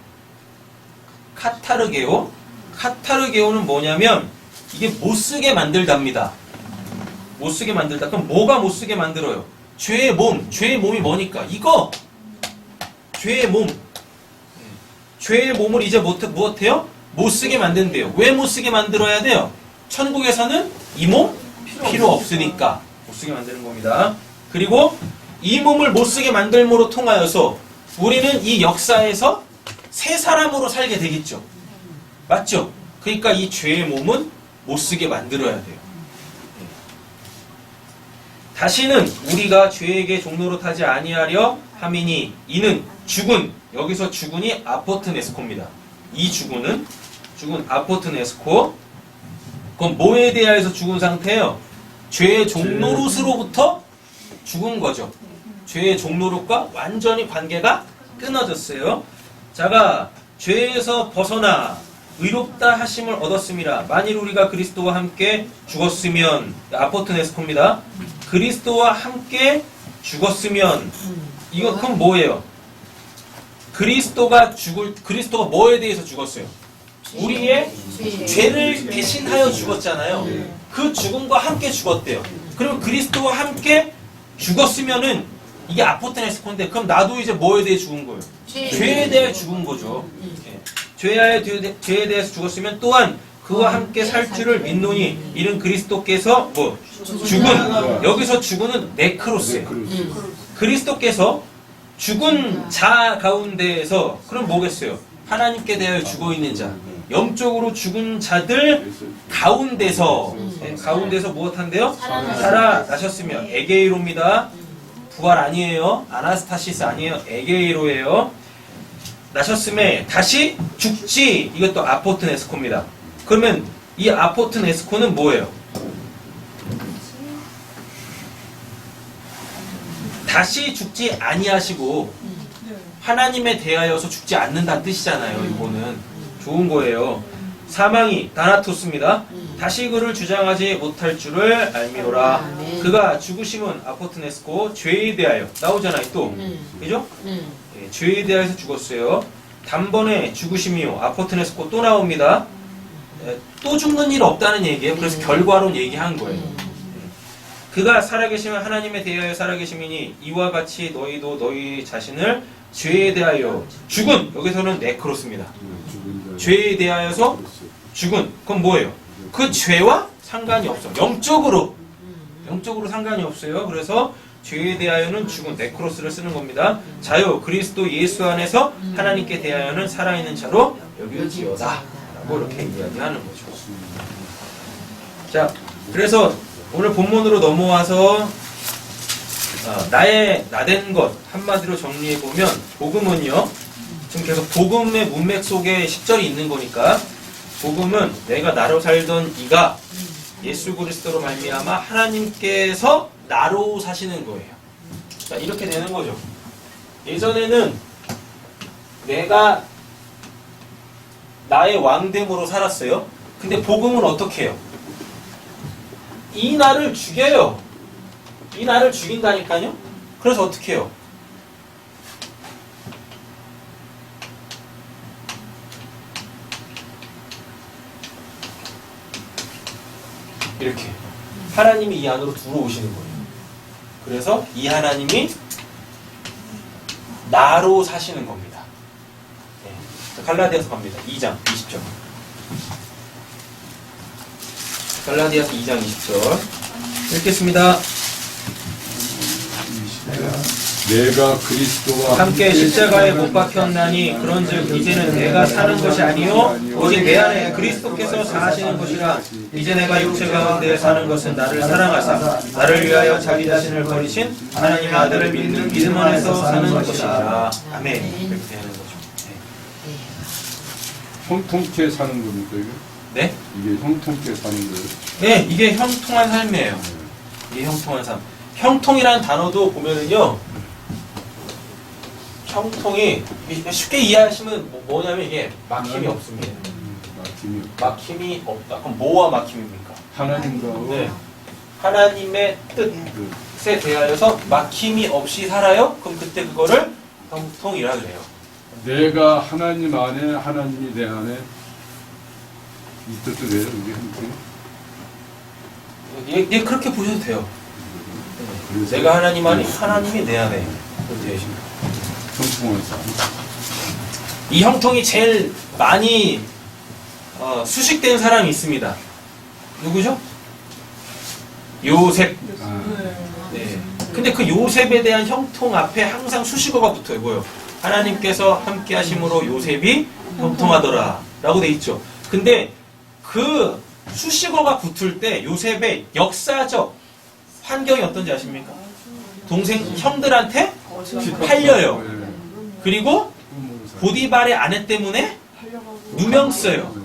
카타르게오. 카타르게오는 뭐냐면 이게 못쓰게 만들답니다. 못쓰게 만들다. 그럼 뭐가 못쓰게 만들어요? 죄의 몸. 죄의 몸이 뭐니까? 이거! 죄의 몸. 죄의 몸을 이제 무엇해요? 못쓰게 만든대요. 왜 못쓰게 만들어야 돼요? 천국에서는 이 몸 필요 없으니까 못쓰게 만드는 겁니다. 그리고 이 몸을 못쓰게 만들므로 통하여서 우리는 이 역사에서 새 사람으로 살게 되겠죠. 맞죠? 그러니까 이 죄의 몸은 못쓰게 만들어야 돼요. 다시는 우리가 죄에게 종로로 타지 아니하려 함이니 이는 죽은, 여기서 죽은이 아포트네스코입니다. 이 죽은 아포트네스코. 그건 뭐에 대하여서 죽은 상태예요? 죄의 종노릇으로부터 죽은 거죠. 죄의 종노릇과 완전히 관계가 끊어졌어요. 자가 죄에서 벗어나 의롭다 하심을 얻었음이라. 만일 우리가 그리스도와 함께 죽었으면, 아포트네스코입니다. 그리스도와 함께 죽었으면, 이거 그럼 뭐예요? 그리스도가 뭐에 대해서 죽었어요? 우리의 죄를 대신하여 죽었잖아요. 그 죽음과 함께 죽었대요. 그러면 그리스도와 함께 죽었으면은 이게 아포테네스코인데, 그럼 나도 이제 뭐에 대해 죽은 거예요? 죄에 대해 죽은 거죠. 죄에 대해서 죽었으면 또한 그와 함께 살 줄을 믿노니 이는 그리스도께서 죽은, 여기서 죽은은 네크로스예요. 그리스도께서 죽은 자 가운데에서, 그럼 뭐겠어요? 하나님께 대하여 죽어있는 자, 영적으로 죽은 자들 가운데서 무엇한대요? 살아나셨으며. 에게이로입니다. 부활 아니에요. 아나스타시스 아니에요. 에게이로예요. 나셨음에 다시 죽지. 이것도 아포트네스코입니다. 그러면 이 아포트네스코는 뭐예요? 다시 죽지 아니하시고 하나님에 대하여서 죽지 않는다는 뜻이잖아요. 이거는 좋은 거예요. 사망이 다나토스입니다. 다시 그를 주장하지 못할 줄을 알미노라. 그가 죽으심은 아포트네스코, 죄에 대하여 나오잖아요. 또 그죠? 네, 죄에 대하여서 죽었어요. 단번에 죽으심이요. 아포트네스코 또 나옵니다. 네, 또 죽는 일 없다는 얘기예요. 그래서 결과론 얘기한 거예요. 그가 살아계시면 하나님에 대하여 살아계심이니 이와 같이 너희도 너희 자신을 죄에 대하여 죽은, 여기서는 네크로스입니다. 죄에 대하여서 죽은. 그건 뭐예요? 그 죄와 상관이 없어. 영적으로 상관이 없어요. 그래서 죄에 대하여는 죽은, 네크로스를 쓰는 겁니다. 자요 그리스도 예수 안에서 하나님께 대하여는 살아있는 자로 여길지어다 라고 이렇게 이야기하는 거죠. 자, 그래서 오늘 본문으로 넘어와서 나의 나된 것 한마디로 정리해보면, 복음은요, 지금 계속 복음의 문맥 속에 10절이 있는 거니까, 복음은 내가 나로 살던 이가 예수 그리스도로 말미암아 하나님께서 나로 사시는 거예요. 자, 이렇게 되는 거죠. 예전에는 내가 나의 왕됨으로 살았어요. 근데 복음은 어떻게 해요? 이 나를 죽여요. 이 나를 죽인다니까요. 그래서 어떻게 해요? 이렇게 하나님이 이 안으로 들어오시는 거예요. 그래서 이 하나님이 나로 사시는 겁니다. 네. 갈라디아서 갑니다. 2장 20절. 갈라디아서 2장 20절 읽겠습니다. 내가 그리스도와 함께 십자가에 못 박혔나니 그런즉 이제는 내가 사는 것이 아니요 오직 내 안에 그리스도께서 사시는 것이라. 이제 내가 육체 가운데 사는 것은 나를 사랑하사 나를 위하여 자기 자신을 버리신 하나님의 아들을 믿는 믿음 안에서 사는 것이라. 아멘. 이렇게 되는 거죠. 형통케 사는 겁니까 이게? 네? 이게 형통케 사는 거예요? 네, 이게 형통한 삶이에요. 이게 형통한 삶. 형통이라는 단어도 보면은요, 형통이 쉽게 이해하시면 뭐냐면 이게 막힘이 없습니다. 막힘이 없다. 막힘이 없다. 그럼 뭐와 막힘입니까? 하나님과 네. 하나님의 그 뜻에 대하여서 막힘이 없이 살아요? 그럼 그때 그거를 형통이라 그래요. 내가 하나님 안에 하나님이 내 안에 이 뜻도 돼요. 이게 형통. 예, 그렇게 보셔도 돼요. 그래서 내가 하나님 안에 하나님이 내 안에 그렇게 되십니다. 형통한 삶. 이 형통이 제일 많이 수식된 사람이 있습니다. 누구죠? 요셉. 아, 네. 근데 그 요셉에 대한 형통 앞에 항상 수식어가 붙어요. 뭐요? 하나님께서 함께 하심으로 요셉이 형통하더라 라고 돼 있죠. 근데 그 수식어가 붙을 때 요셉의 역사적 환경이 어떤지 아십니까? 동생 형들한테 팔려요. 네. 그리고 보디발의 아내 때문에 누명 써요.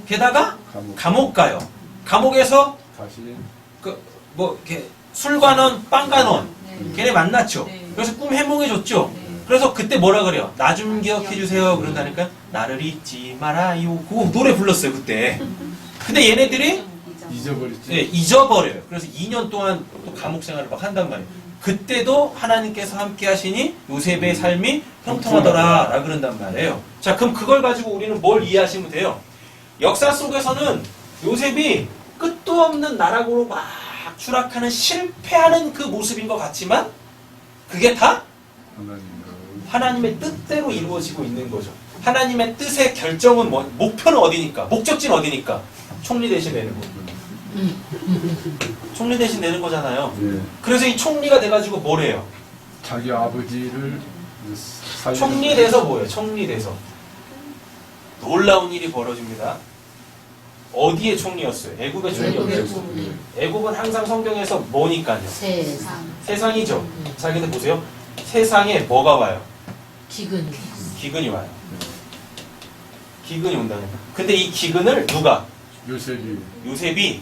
게다가 감옥 가요. 감옥에서 다시 이렇게 술관원, 빵관원 네. 걔네 만났죠. 네. 그래서 꿈 해몽해줬죠. 네. 그래서 그때 뭐라 그래요? 나 좀 기억해주세요. 그런다니까 나를 잊지 말아요. 그 노래 불렀어요 그때. 근데 얘네들이 잊어버렸지. 네, 잊어버려요. 그래서 2년 동안 또 감옥 생활을 막 한단 말이에요. 그때도 하나님께서 함께 하시니 요셉의 삶이 형통하더라 라 그런단 말이에요. 자, 그럼 그걸 가지고 우리는 뭘 이해하시면 돼요? 역사 속에서는 요셉이 끝도 없는 나락으로 막 추락하는 실패하는 그 모습인 것 같지만 그게 다 하나님과 하나님의 뜻대로 이루어지고 있는 거죠. 하나님의 뜻의 결정은 목표는 어디니까? 목적지는 어디니까? 총리 대신 내는 거. 총리 대신 내는 거잖아요. 네. 그래서 이 총리가 돼가지고 뭘 해요? 자기 아버지를 살리는 총리 돼서 뭐예요? 총리 돼서 놀라운 일이 벌어집니다. 어디의 총리였어요? 애굽의 총리였어요. 애굽은 항상 성경에서 뭐니까요? 세상 세상이죠. 자, 근데 보세요. 세상에 뭐가 와요? 기근 기근이 와요. 기근이 온다는 거. 근데 이 기근을 누가? 요셉이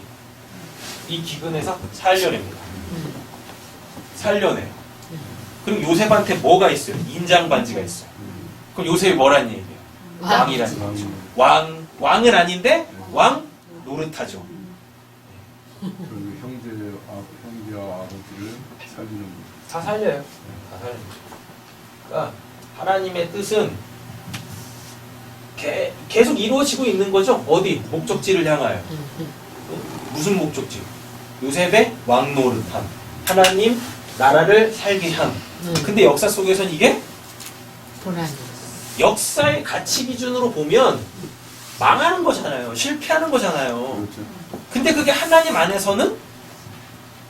이 기근에서 살려냅니다. 살려내요. 그럼 요셉한테 뭐가 있어요? 인장 반지가 있어요. 그럼 요셉이 뭐란 얘기예요? 왕이라는 얘기죠. 왕은 아닌데 왕 노릇하죠. 그 형제와 아버지를 살리는 거. 다 살려요. 다 살려요. 그러니까 하나님의 뜻은 계속 이루어지고 있는 거죠. 어디? 목적지를 향하여. 무슨 목적지? 요셉의 왕 노릇함. 하나님 나라를 살게 함. 근데 역사 속에서는 이게 고난이 역사의 가치 기준으로 보면 망하는 거잖아요. 실패하는 거잖아요. 그렇죠. 근데 그게 하나님 안에서는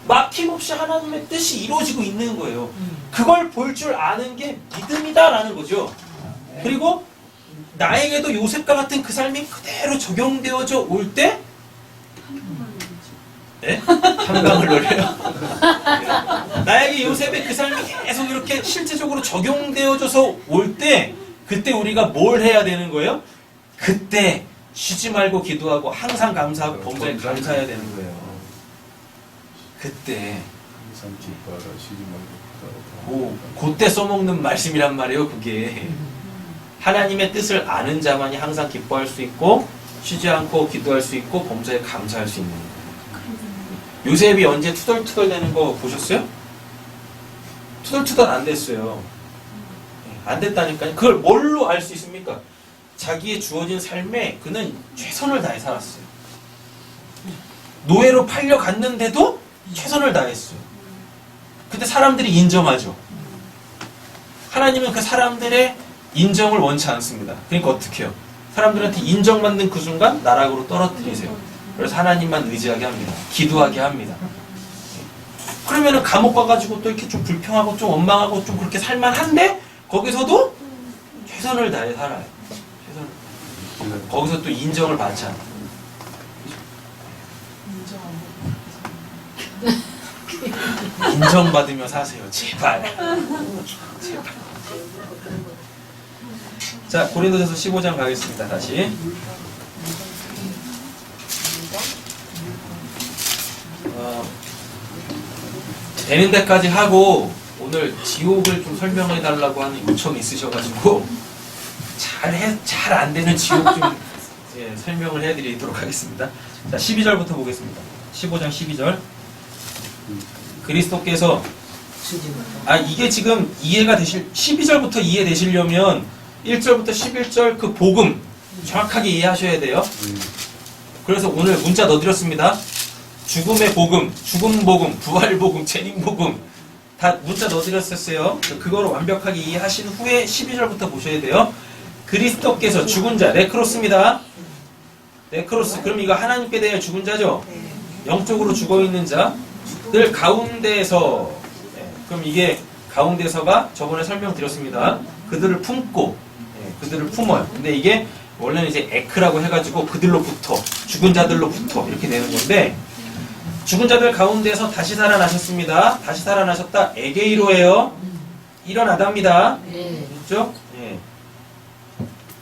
막힘없이 하나님의 뜻이 이루어지고 있는 거예요. 그걸 볼 줄 아는 게 믿음이다라는 거죠. 그리고 나에게도 요셉과 같은 그 삶이 그대로 적용되어져 올 때 네? 한강을 노려요. 나에게 요셉의 그 삶이 계속 이렇게 실제적으로 적용되어져서 올 때 그때 우리가 뭘 해야 되는 거예요? 그때 쉬지 말고 기도하고 항상 감사하고 범사에 감사해야 되는 거예요. 그때 항상 기뻐하라 쉬지 말고 오, 그때 써먹는 말씀이란 말이에요. 그게 하나님의 뜻을 아는 자만이 항상 기뻐할 수 있고 쉬지 않고 기도할 수 있고 범사에 감사할 수 있는 거예요. 요셉이 언제 투덜투덜 되는 거 보셨어요? 투덜투덜 안 됐어요. 안 됐다니까요. 그걸 뭘로 알 수 있습니까? 자기의 주어진 삶에 그는 최선을 다해 살았어요. 노예로 팔려갔는데도 최선을 다했어요. 근데 사람들이 인정하죠. 하나님은 그 사람들의 인정을 원치 않습니다. 그러니까 어떻게 해요? 사람들한테 인정받는 그 순간 나락으로 떨어뜨리세요. 그래서 하나님만 의지하게 합니다. 기도하게 합니다. 그러면은 감옥 가가지고 또 이렇게 좀 불평하고 좀 원망하고 좀 그렇게 살만한데 거기서도 최선을 다해 살아요. 거기서 또 인정을 받지 않아요. 인정받으며 사세요. 제발. 제발. 자, 고린도전서 15장 가겠습니다. 다시. 되는 데까지 하고 오늘 지옥을 좀 설명해 달라고 하는 요청이 있으셔가지고 잘 안 되는 지옥 좀 설명을 해드리도록 하겠습니다. 자, 12절부터 보겠습니다. 15장 12절. 그리스도께서 이게 지금 이해가 되실 12절부터 이해되시려면 1절부터 11절 그 복음 정확하게 이해하셔야 돼요. 그래서 오늘 문자 넣어드렸습니다. 죽음의 복음, 죽음 복음, 부활 복음, 재림 복음 다 문자 넣어드렸었어요. 그거를 완벽하게 이해하신 후에 12절부터 보셔야 돼요. 그리스도께서 죽은 자, 네크로스입니다. 네크로스, 그럼 이거 하나님께 대해 죽은 자죠? 영적으로 죽어있는 자들 가운데서, 그럼 이게 가운데서가 저번에 설명드렸습니다. 그들을 품고, 그들을 품어요. 근데 이게 원래는 이제 에크라고 해가지고 그들로부터, 죽은 자들로부터 이렇게 되는 건데, 죽은 자들 가운데서 다시 살아나셨습니다. 다시 살아나셨다. 에게이로예요. 일어나답니다. 그렇죠? 예.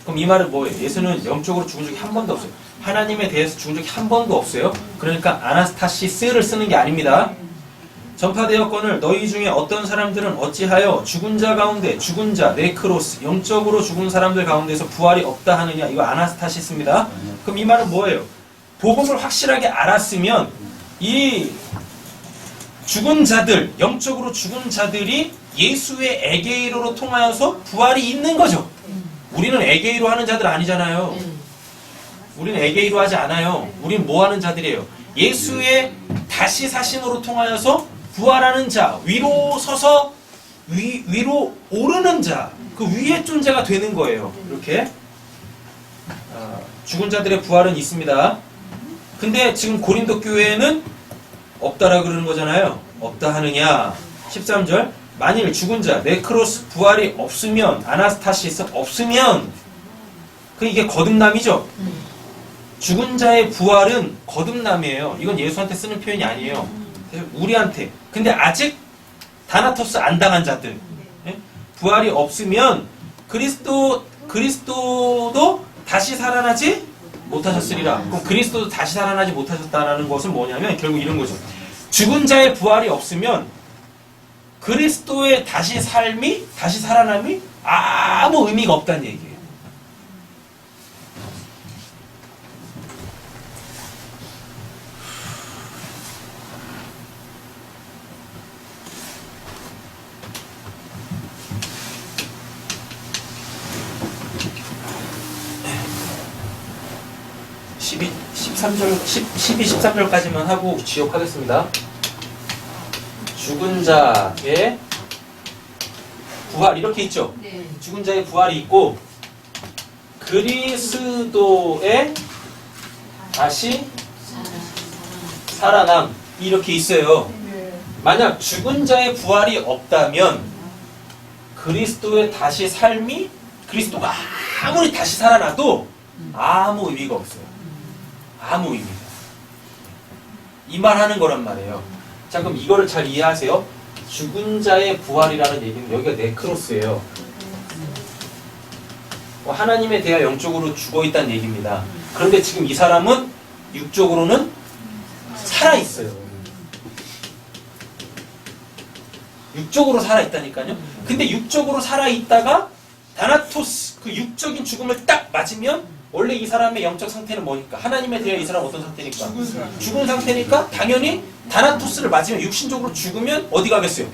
그럼 이 말은 뭐예요? 예수는 영적으로 죽은 적이 한 번도 없어요. 하나님에 대해서 죽은 적이 한 번도 없어요. 그러니까 아나스타시스를 쓰는 게 아닙니다. 전파되었거늘 너희 중에 어떤 사람들은 어찌하여 죽은 자 가운데 죽은 자, 네크로스, 영적으로 죽은 사람들 가운데서 부활이 없다 하느냐. 이거 아나스타시스입니다. 그럼 이 말은 뭐예요? 복음을 확실하게 알았으면 이 죽은 자들, 영적으로 죽은 자들이 예수의 에게이로로 통하여서 부활이 있는 거죠. 우리는 에게이로 하는 자들 아니잖아요. 우리는 에게이로 하지 않아요. 우리는 뭐 하는 자들이에요? 예수의 다시 사심으로 통하여서 부활하는 자, 위로 서서 위로 오르는 자, 그 위의 존재가 되는 거예요. 이렇게 죽은 자들의 부활은 있습니다. 근데 지금 고린도 교회에는 없다라 그러는 거잖아요. 없다 하느냐. 13절. 만일 죽은 자, 네크로스 부활이 없으면, 아나스타시스 없으면, 이게 거듭남이죠. 죽은 자의 부활은 거듭남이에요. 이건 예수한테 쓰는 표현이 아니에요. 우리한테. 근데 아직 다나토스 안 당한 자들, 부활이 없으면 그리스도도 다시 살아나지 못하셨으리라. 그럼 그리스도도 다시 살아나지 못하셨다라는 것은 뭐냐면 결국 이런 거죠. 죽은 자의 부활이 없으면 그리스도의 다시 삶이, 다시 살아남이 아무 의미가 없다는 얘기예요. (12, 13절까지만 하고 지역하겠습니다. 죽은 자의 부활 이렇게 있죠. 네. 죽은 자의 부활이 있고 그리스도의 다시 살아남 이렇게 있어요. 만약 죽은 자의 부활이 없다면 그리스도의 다시 삶이 그리스도가 아무리 다시 살아나도 아무 의미가 없어요. 아무 의미가. 이 말 하는 거란 말이에요. 자, 그럼 이거를 잘 이해하세요. 죽은 자의 부활이라는 얘기는 여기가 네크로스예요. 하나님에 대하 영적으로 죽어있다는 얘기입니다. 그런데 지금 이 사람은 육적으로는 살아있어요. 육적으로 살아있다니까요. 근데 육적으로 살아있다가 다나토스, 그 육적인 죽음을 딱 맞으면 원래 이 사람의 영적 상태는 뭐니까? 하나님에 대해 이 사람은 어떤 상태니까? 죽은 상태니까 당연히 다나토스를 맞으면 육신적으로 죽으면 어디 가겠어요?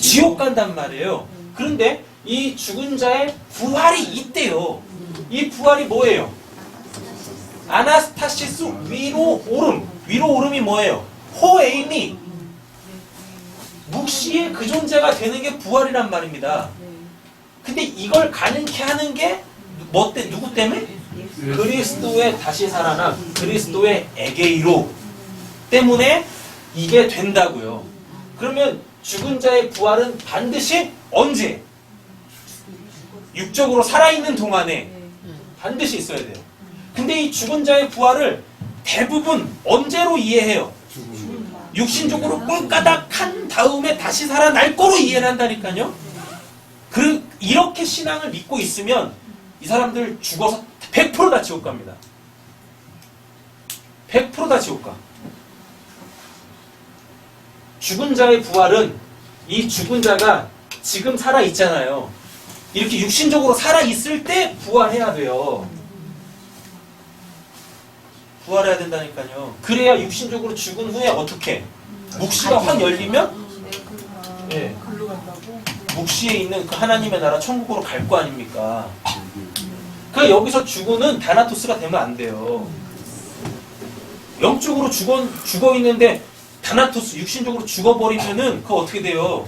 지옥 간단 말이에요. 그런데 이 죽은 자의 부활이 있대요. 이 부활이 뭐예요? 아나스타시스 위로 오름. 위로 오름이 뭐예요? 호에이미. 묵시의 그 존재가 되는 게 부활이란 말입니다. 근데 이걸 가능케 하는 게 누구 때문에? 그리스도의 다시 살아남, 그리스도의 에게이로 때문에 이게 된다고요. 그러면 죽은 자의 부활은 반드시 언제? 육적으로 살아있는 동안에 반드시 있어야 돼요. 근데 이 죽은 자의 부활을 대부분 언제로 이해해요? 육신적으로 꼴까닥 한 다음에 다시 살아날 거로 이해를 한다니까요. 이렇게 신앙을 믿고 있으면 이 사람들 죽어서 100% 다 지옥 갑니다. 100% 다 지옥 가. 죽은 자의 부활은 이 죽은 자가 지금 살아있잖아요. 이렇게 육신적으로 살아있을 때 부활해야 돼요. 부활해야 된다니까요. 그래야 육신적으로 죽은 후에 어떻게? 묵시가 확 열리면 예, 글로 간다고? 묵시에 있는 그 하나님의 나라 천국으로 갈 거 아닙니까? 그 여기서 죽어는 다나토스가 되면 안 돼요. 영적으로 죽어 있는데 다나토스 육신적으로 죽어버리면은 그거 어떻게 돼요?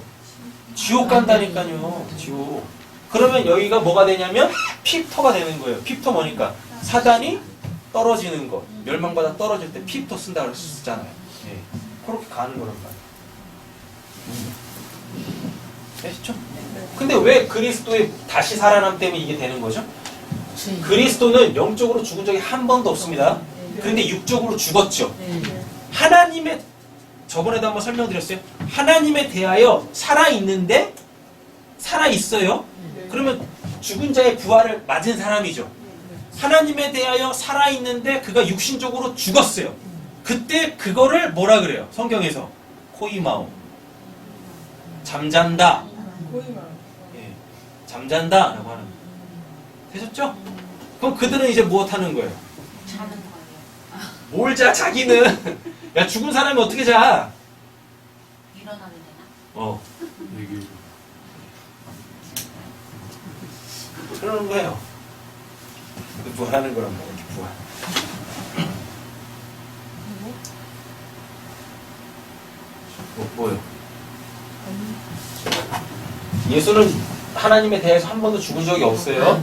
지옥 간다니까요. 지옥. 그러면 여기가 뭐가 되냐면 핍터가 되는 거예요. 핍터 뭐니까 사단이 떨어지는 거. 멸망받아 떨어질 때 핍터 쓴다 그랬었잖아요. 예. 그렇게 가는 거란 말이에요. 아시죠? 근데 왜 그리스도의 다시 살아남 때문에 이게 되는 거죠? 그리스도는 영적으로 죽은 적이 한 번도 없습니다. 그런데 육적으로 죽었죠. 하나님의 저번에도 한번 설명드렸어요. 하나님에 대하여 살아있는데 살아있어요. 그러면 죽은 자의 부활을 맞은 사람이죠. 하나님에 대하여 살아있는데 그가 육신적으로 죽었어요. 그때 그거를 뭐라 그래요? 성경에서 코이마오 잠잔다. 예, 잠잔다 라고 하는 거예요. 되셨죠? 그럼 그들은 이제 무엇하는 거예요? 자는 거예요. 뭘 자? 자기는 야 죽은 사람이 어떻게 자? 일어나면 되나? 얘기. 그러는 거예요. 부활하는 거란 말이에요. 이렇게 부활. 뭐요? 예수는 하나님에 대해서 한 번도 죽은 적이 없어요.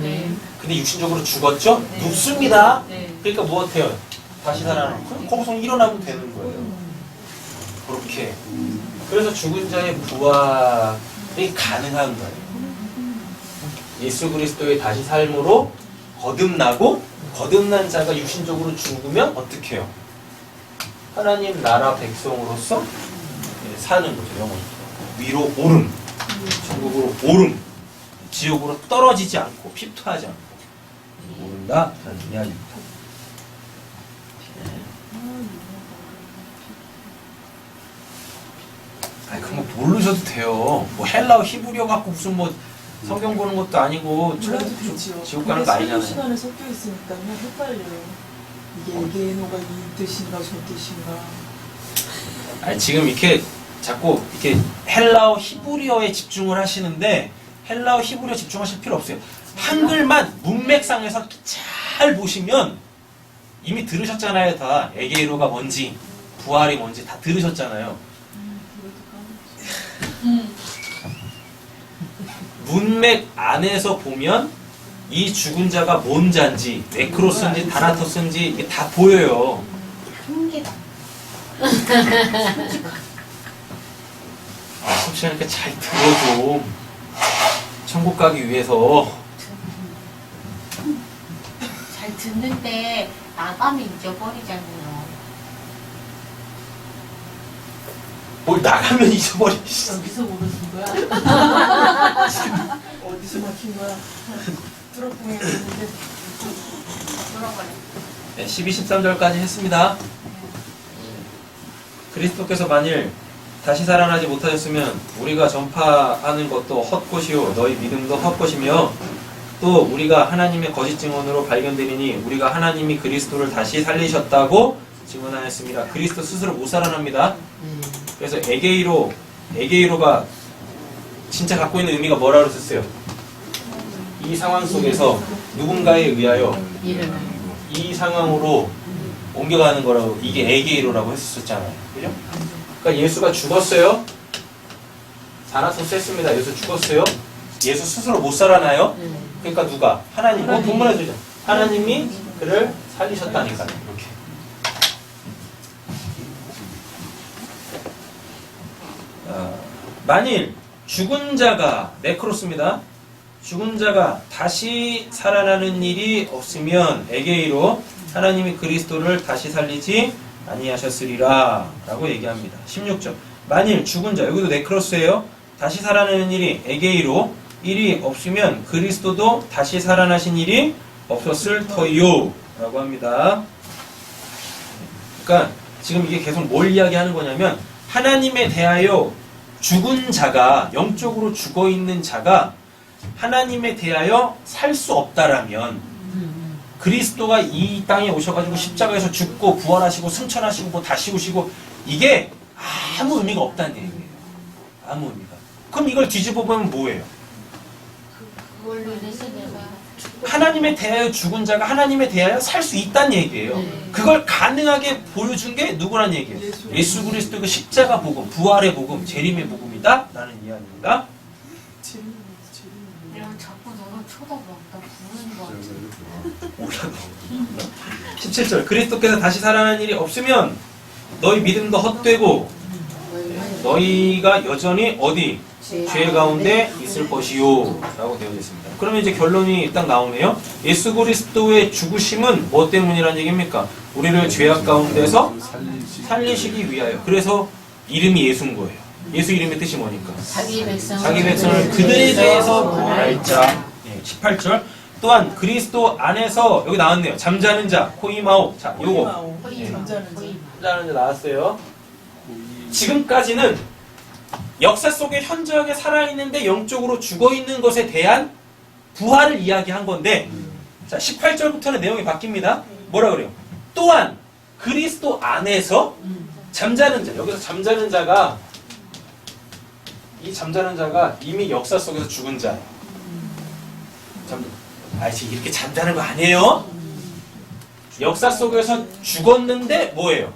근데 육신적으로 죽었죠? 눕습니다. 그러니까 무엇해요? 다시 살아나고 거기서 일어나면 되는 거예요. 그렇게. 그래서 죽은 자의 부활이 가능한 거예요. 예수 그리스도의 다시 삶으로 거듭나고 거듭난 자가 육신적으로 죽으면 어떻게 해요? 하나님 나라 백성으로서 사는 거죠. 영원히. 위로 오름, 천국으로 오름, 지옥으로 떨어지지 않고 핍토하지 않고 오른다 라는 이야기입니다. 아니 그럼 모르셔도 돼요. 뭐 헬라어 히브리어 갖고 무슨 뭐 성경 보는 것도 아니고 몰라도 되지요. 지옥 가는 거 아니잖아요. 시간에 섞여 있으니까요. 헷갈려요. 이게 에게노가 이 뜻인가 저 뜻인가. 아니 지금 이렇게 자꾸 이렇게 헬라어 히브리어에 집중을 하시는데 헬라어 히브리어 집중하실 필요 없어요. 한글만 문맥상에서 잘 보시면 이미 들으셨잖아요. 다 에게이로가 뭔지 부활이 뭔지 다 들으셨잖아요. 문맥 안에서 보면 이 죽은 자가 뭔 자인지 네크로스인지 다나토스인지 이게 다 보여요. 한계다. 혹시니까 잘 들어 좀. 천국 가기 위해서. 잘 듣는데 나가면 잊어버리잖아요. 뭘 나가면 잊어버리. 여기서 모르신 거야? 어디서 막힌 거야? 뚜럭봉에 있는데 돌아버려. 네, 12, 13절까지 했습니다. 그리스도께서 만일 다시 살아나지 못하셨으면 우리가 전파하는 것도 헛것이요 너희 믿음도 헛것이며 또 우리가 하나님의 거짓 증언으로 발견되리니 우리가 하나님이 그리스도를 다시 살리셨다고 증언하였습니다. 그리스도 스스로 못 살아납니다. 그래서 에게이로가 진짜 갖고 있는 의미가 뭐라고 썼어요? 이 상황 속에서 누군가에 의하여 이 상황으로 옮겨가는 거라고 이게 에게이로라고 했었잖아요. 그죠? 그러니까 예수가 죽었어요. 다나토스 했습니다. 예수 죽었어요. 예수 스스로 못 살아나요. 그러니까 누가? 하나님. 본문에 주죠. 하나님이 그를 살리셨다니까요. 이렇게. 만일 죽은 자가 네크로스입니다. 죽은 자가 다시 살아나는 일이 없으면 에게이로 하나님이 그리스도를 다시 살리지 아니하셨으리라 라고 얘기합니다. 16절 만일 죽은 자 여기도 네크로스예요. 다시 살아나는 일이 에게이로 일이 없으면 그리스도도 다시 살아나신 일이 없었을 터요 라고 합니다. 그러니까 지금 이게 계속 뭘 이야기하는 거냐면 하나님에 대하여 죽은 자가 영적으로 죽어있는 자가 하나님에 대하여 살 수 없다라면 그리스도가 이 땅에 오셔가지고 십자가에서 죽고 부활하시고 승천하시고 뭐 다시 오시고 이게 아무 의미가 없다는 얘기예요. 아무 의미가. 그럼 이걸 뒤집어 보면 뭐예요? 그걸로 인해서 내가 하나님에 대하여 죽은 자가 하나님에 대하여 살 수 있다는 얘기예요. 그걸 가능하게 보여준 게 누구란 얘기예요? 예수 그리스도 그 십자가 복음, 부활의 복음, 재림의 복음이다 라는 이야기입니다. 내가 자꾸 너를 쳐다봐. 나 부르는 거 같아. 뭐라고? 17절 그리스도께서 다시 살아나는 일이 없으면 너희 믿음도 헛되고 너희가 여전히 어디? 죄 가운데 있을 것이요 라고 되어 있습니다. 그러면 이제 결론이 딱 나오네요. 예수 그리스도의 죽으심은 뭐 때문이라는 얘기입니까? 우리를 죄악 가운데서 살리시기 위하여. 그래서 이름이 예수인 거예요. 예수 이름의 뜻이 뭐니까? 자기 백성을 그들에 대해서 구원할 자. 18절 또한 그리스도 안에서 여기 나왔네요. 잠자는 자, 코이마오. 자, 요거 잠자는 자 나왔어요. 지금까지는 역사 속에 현저하게 살아있는데 영적으로 죽어있는 것에 대한 부활을 이야기한 건데 자 18절부터는 내용이 바뀝니다. 뭐라 그래요? 또한 그리스도 안에서 잠자는 자. 여기서 잠자는 자가 이 잠자는 자가 이미 역사 속에서 죽은 자. 아이씨 이렇게 잠자는 거 아니에요? 역사 속에서 죽었는데 뭐예요?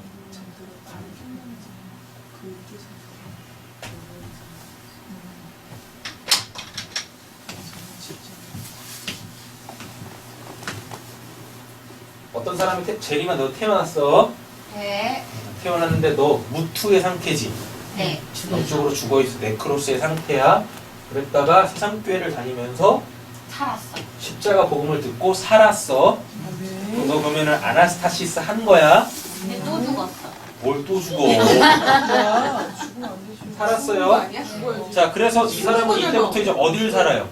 어떤 사람이 제리만 너 태어났어. 네. 태어났는데 너 무투의 상태지. 네. 영적으로 죽어있어. 네크로스의 상태야. 그랬다가 세상교회를 다니면서 살았어. 십자가 복음을 듣고 살았어. 너 그러면은 아나스타시스 한 거야. 근데 또 죽었어. 뭘 또 죽어. 죽으면 안 되지. 살았어요. 아니야? 자, 그래서 이 사람은 이때부터 이제 어디를 살아요?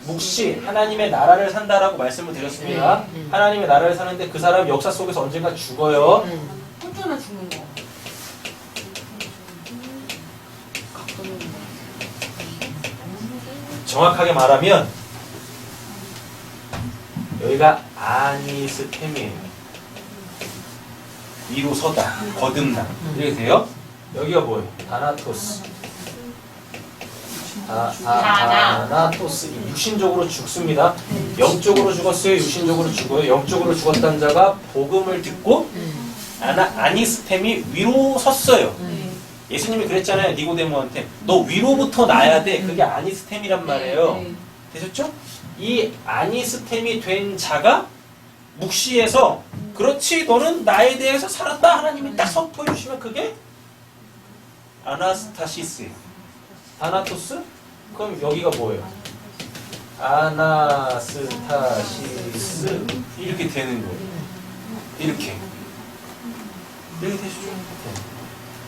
묵시, 하나님의 나라를 산다라고 말씀을 드렸습니다. 하나님의 나라를 사는데 그 사람 역사 속에서 언젠가 죽어요. 혼자나 죽는 거. 정확하게 말하면 여기가 아니스템이에요. 위로 서다, 거듭나. 이렇게 돼요. 여기가 뭐예요? 다나토스. 다나토스. 육신적으로 죽습니다. 영적으로 죽었어요. 육신적으로 죽어요. 영적으로 죽었다는 자가 복음을 듣고 아니스템이 위로 섰어요. 예수님이 그랬잖아요. 니고데모한테 너 위로부터 나야 돼. 그게 아니스템이란 말이에요. 되셨죠? 이 아니스템이 된 자가 묵시에서 그렇지 너는 나에 대해서 살았다 하나님이 딱 선포해 주시면 그게 아나스타시스예요. 다나토스? 그럼 여기가 뭐예요? 아나스타시스 이렇게 되는 거예요. 이렇게 되시죠?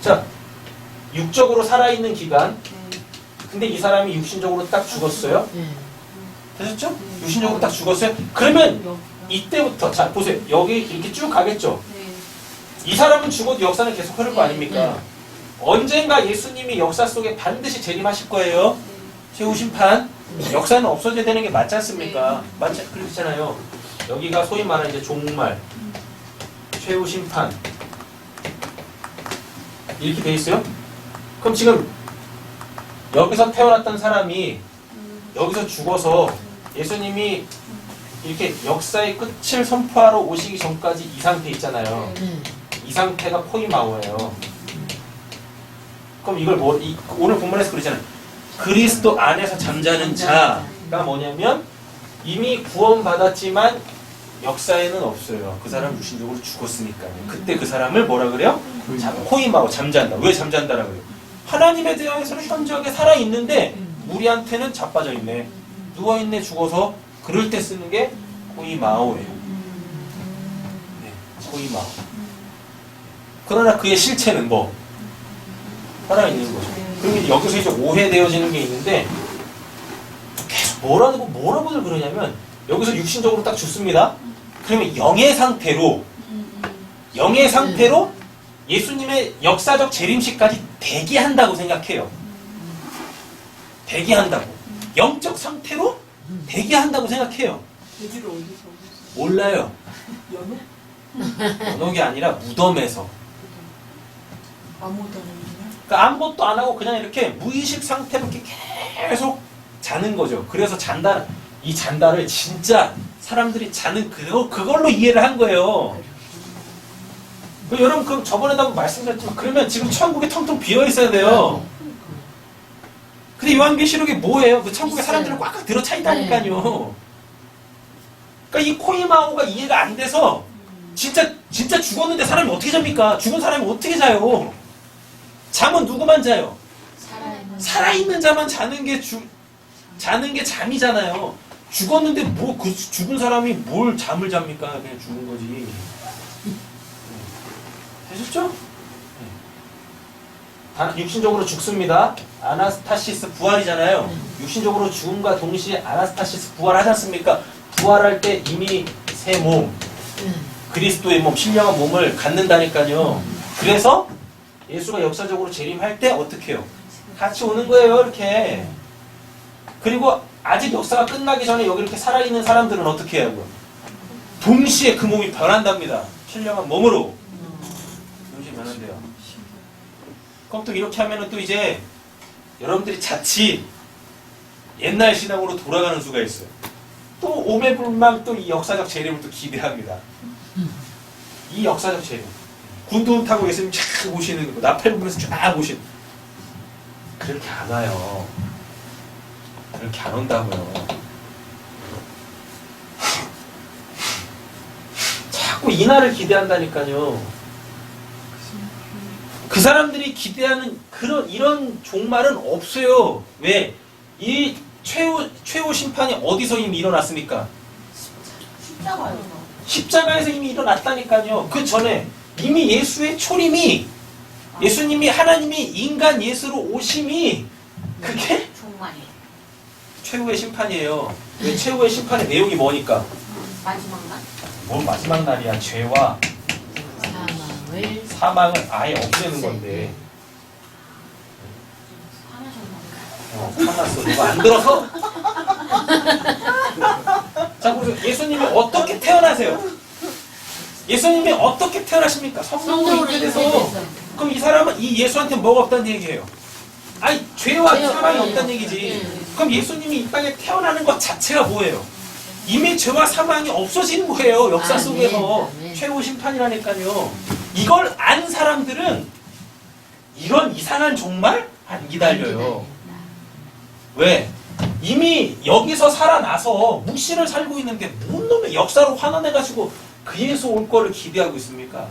자, 육적으로 살아있는 기간. 근데 이 사람이 육신적으로 딱 죽었어요. 되셨죠? 육신적으로 딱 죽었어요. 그러면 이때부터 자 보세요. 여기 이렇게 쭉 가겠죠. 이 사람은 죽어도 역사는 계속 흐를 거 아닙니까? 언젠가 예수님이 역사 속에 반드시 재림하실 거예요. 최후 심판. 역사는 없어져야 되는 게 맞지 않습니까? 맞지? 그렇잖아요. 여기가 소위 말하는 이제 종말, 최후 심판 이렇게 돼 있어요. 그럼 지금 여기서 태어났던 사람이 여기서 죽어서 예수님이 이렇게 역사의 끝을 선포하러 오시기 전까지 이 상태 있잖아요. 이 상태가 포이마오예요. 그럼 이걸 오늘 본문에서 그러잖아요. 그리스도 안에서 잠자는 자가 뭐냐면 이미 구원받았지만 역사에는 없어요. 그 사람 육신적으로 죽었으니까요. 그때 그 사람을 뭐라 그래요? 포이마오, 잠잔다. 왜 잠잔다라 그래요? 하나님에 대해서는 현저하게 살아있는데 우리한테는 자빠져 있네. 누워있네, 죽어서. 그럴 때 쓰는 게 포이마오예요. 네, 포이마오. 그러나 그의 실체는 뭐? 살아있는 거죠. 그러면 여기서 이제 오해되어지는 게 있는데 계속 뭐라고들 그러냐면 여기서 육신적으로 딱 죽습니다. 그러면 영의 상태로 예수님의 역사적 재림식까지 대기한다고 생각해요. 대기한다고. 영적 상태로 대기한다고 생각해요. 돼지를 어디서? 몰라요. 연옥? 연옥이 아니라 무덤에서. 아무것도 안 했냐? 그러니까 아무것도 안 하고 그냥 이렇게 무의식 상태로 이렇게 계속 자는 거죠. 그래서 이 잔다를 진짜 사람들이 자는 그걸로 이해를 한 거예요. 여러분, 그럼 저번에도 말씀드렸지만, 그러면 지금 천국이 텅텅 비어 있어야 돼요. 근데 요한계시록이 뭐예요? 그 천국에 사람들은 꽉꽉 들어차 있다니까요. 그러니까 이 코이마오가 이해가 안 돼서, 진짜 죽었는데 사람이 어떻게 잡니까? 죽은 사람이 어떻게 자요? 잠은 누구만 자요? 살아있는 자만 자는 게 잠이잖아요. 죽었는데 그 죽은 사람이 뭘 잠을 잡니까? 그냥 죽은 거지. 되셨죠? 육신적으로 죽습니다. 아나스타시스 부활이잖아요. 육신적으로 죽음과 동시에 아나스타시스 부활하지 않습니까? 부활할 때 이미 새 몸, 그리스도의 몸, 신령한 몸을 갖는다니까요. 그래서 예수가 역사적으로 재림할 때 어떻게 해요? 같이 오는 거예요, 이렇게. 그리고 아직 역사가 끝나기 전에 여기 이렇게 살아있는 사람들은 어떻게 해요? 동시에 그 몸이 변한답니다. 신령한 몸으로. 동시에 변한대요. 그럼 또 이렇게 하면은 또 이제 여러분들이 자칫 옛날 신앙으로 돌아가는 수가 있어요. 또 오매불망 또 이 역사적 재림을 또 기대합니다. 이 역사적 재림. 군두음 타고 예수님 쫙 오시는 거, 나팔 불면서 쫙 오시는. 그렇게 안 와요. 그렇게 안 온다고요. 자꾸 이날을 기대한다니까요. 그 사람들이 기대하는 이런 종말은 없어요. 왜? 이 최후 심판이 어디서 이미 일어났습니까? 십자가에서 이미 일어났다니까요. 그 전에 이미 예수의 초림이, 예수님이 하나님이 인간 예수로 오심이 그게 최후의 심판이에요. 왜 최후의 심판의 내용이 뭐니까? 마지막 날. 뭔 마지막 날이야. 죄와 사망을 아예 없애는 건데. 화났어. 누가 안 들어서? 자, 보세요. 예수님이 어떻게 태어나세요? 예수님이 어떻게 태어나십니까? 성령으로 인해서. 그럼 이 사람은 이 예수한테 뭐가 없다는 얘기예요? 아니, 죄와 사망이 없다는 얘기지. 그럼 예수님이 이 땅에 태어나는 것 자체가 뭐예요? 이미 죄와 사망이 없어지는 거예요. 역사 속에서. 최후 심판이라니까요. 이걸 안 사람들은 이런 이상한 종말 안 기다려요. 왜? 이미 여기서 살아나서 묵시를 살고 있는데 뭔 놈의 역사로 환원해가지고 그 예수 올 거를 기대하고 있습니까?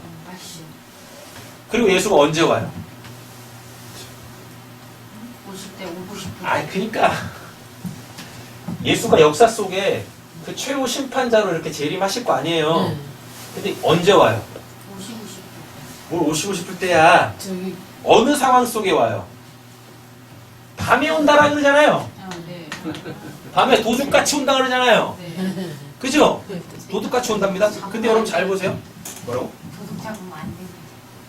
그리고 예수가 언제 와요? 오실 때 오고 싶을 때. 아니, 그러니까 예수가 역사 속에 그 최후 심판자로 이렇게 재림하실 거 아니에요. 근데 언제 와요? 오시고 싶을 때. 뭘 오시고 싶을 때야. 어느 상황 속에 와요? 밤에 온다라 그러잖아요. 밤에 도둑같이 온다 그러잖아요. 그죠? 도둑같이 온답니다. 근데 여러분 잘 보세요. 뭐라고? 도둑 잡으면 안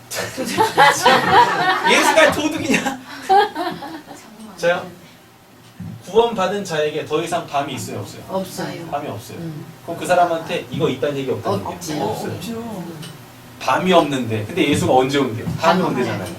되는데. 예수가 도둑이냐? 잡으면 안 저요? 되는데. 구원받은 자에게 더 이상 밤이 있어요, 없어요? 없어요. 밤이 없어요. 그럼 그 사람한테 이거 있다는 얘기 없다는 없지. 얘기? 없어요. 없죠. 밤이 없는데. 근데 예수가 언제 온대요? 밤이 온대잖아요.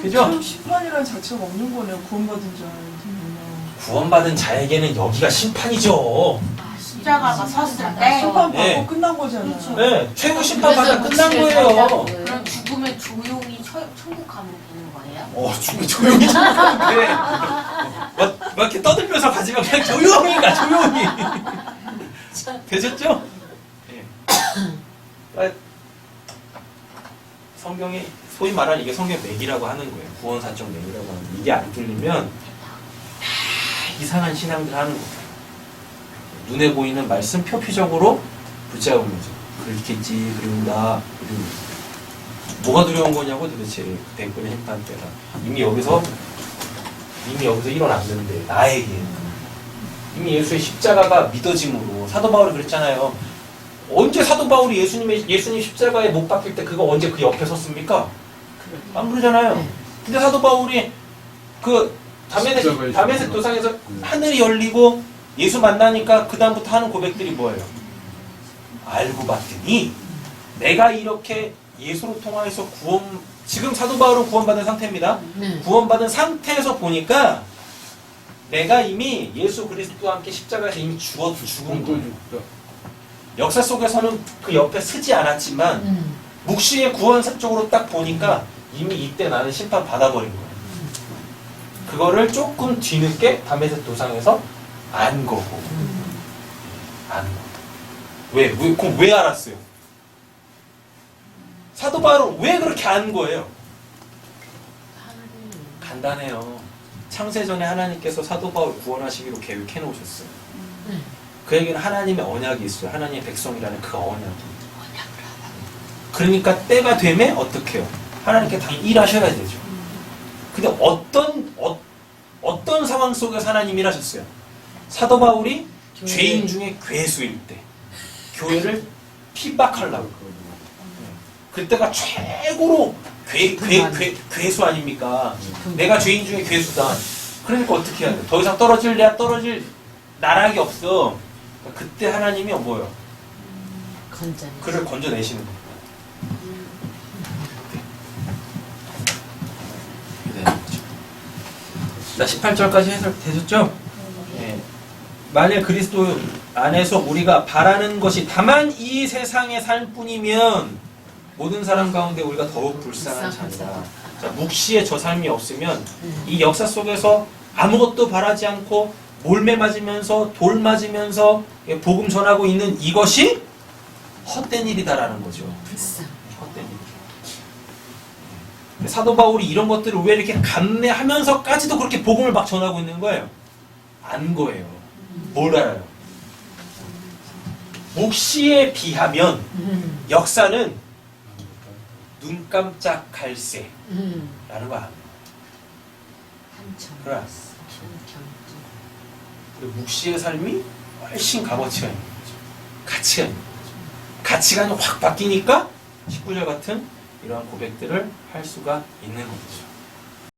그죠? 지금 심판이라는 자체가 없는 거네요. 구원받은 자한테는. 구원받은 자에게는 여기가 심판이죠. 십자가가 섰을 때. 심판 받고 네. 끝난 거잖아요. 네, 최후 심판 받아 끝난 거예요. 그럼 죽으면 조용히 천국 가면 되는 거예요? 조용히 참는데 막 이렇게 떠들면서 가지만 그냥 조용히 가, 조용히. 되셨죠? 예. 성경이 소위 말하는 이게 성경 맥이라고 하는 거예요. 구원사적 맥이라고 하는 거예요. 이게 안 뚫리면 다 이상한 신앙들 하는 거예요. 눈에 보이는 말씀 표피적으로 붙잡으면서 그렇겠지, 그리운다, 뭐가 두려운 거냐고 도대체 댓글에 힘판 때가 이미 여기서 일어났는데 나에게 이미 예수의 십자가가 믿어짐으로 사도 바울이 그랬잖아요. 언제 사도 바울이 예수님 십자가에 못 박힐 때 그거 언제 그 옆에 섰습니까? 안 그러잖아요. 근데 사도 바울이 그 다메섹 도상에서 하늘이 열리고 예수 만나니까 그 다음부터 하는 고백들이 뭐예요? 알고 봤더니 내가 이렇게 예수로 통하여서 지금 사도 바울은 구원받은 상태입니다. 구원받은 상태에서 보니까 내가 이미 예수 그리스도와 함께 십자가에서 이미 죽은 거예요. 역사 속에서는 그 옆에 서지 않았지만 묵시의 구원사적으로 딱 보니까 이미 이때 나는 심판 받아버린 거예요. 그거를 조금 뒤늦게 다메섹 도상에서 안 거고. 안 거. 그럼 왜 알았어요? 사도 바울은 왜 그렇게 안 거예요? 간단해요. 창세전에 하나님께서 사도 바울 구원하시기로 계획해 놓으셨어요. 그 얘기는 하나님의 언약이 있어요. 하나님의 백성이라는 그 언약이. 그러니까 때가 되면 어떻게 해요? 하나님께 다 일하셔야 되죠. 근데 어떤 상황 속에서 하나님이 일하셨어요? 사도 바울이 죄인 중에 괴수일 때 교회를 핍박하려고. 그때가 최고로 괴수 아닙니까? 내가 죄인 중에 괴수다. 그러니까 어떻게 해야 돼? 더 이상 떨어질 나락이 없어. 그때 하나님이 뭐예요? 그를 건져내시는 거예요. 자, 18절까지 해석되셨죠? 네. 만일 그리스도 안에서 우리가 바라는 것이 다만 이 세상의 삶뿐이면 모든 사람 가운데 우리가 더욱 불쌍한 자니라. 자, 묵시의 저 삶이 없으면 이 역사 속에서 아무것도 바라지 않고 몰매 맞으면서 돌 맞으면서 복음 전하고 있는 이것이 헛된 일이다라는 거죠. 헛된 일. 사도 바울이 이런 것들을 왜 이렇게 감내하면서까지도 그렇게 복음을 막 전하고 있는 거예요? 안 거예요. 뭘 알아요? 묵시에 비하면 역사는 눈 깜짝 갈새라는 거 압니다. 그래. 묵시의 삶이 훨씬 값어치가 있는 거죠. 가치가 있는 거죠. 가치관이 확 바뀌니까 19절 같은 이러한 고백들을 할 수가 있는 거죠.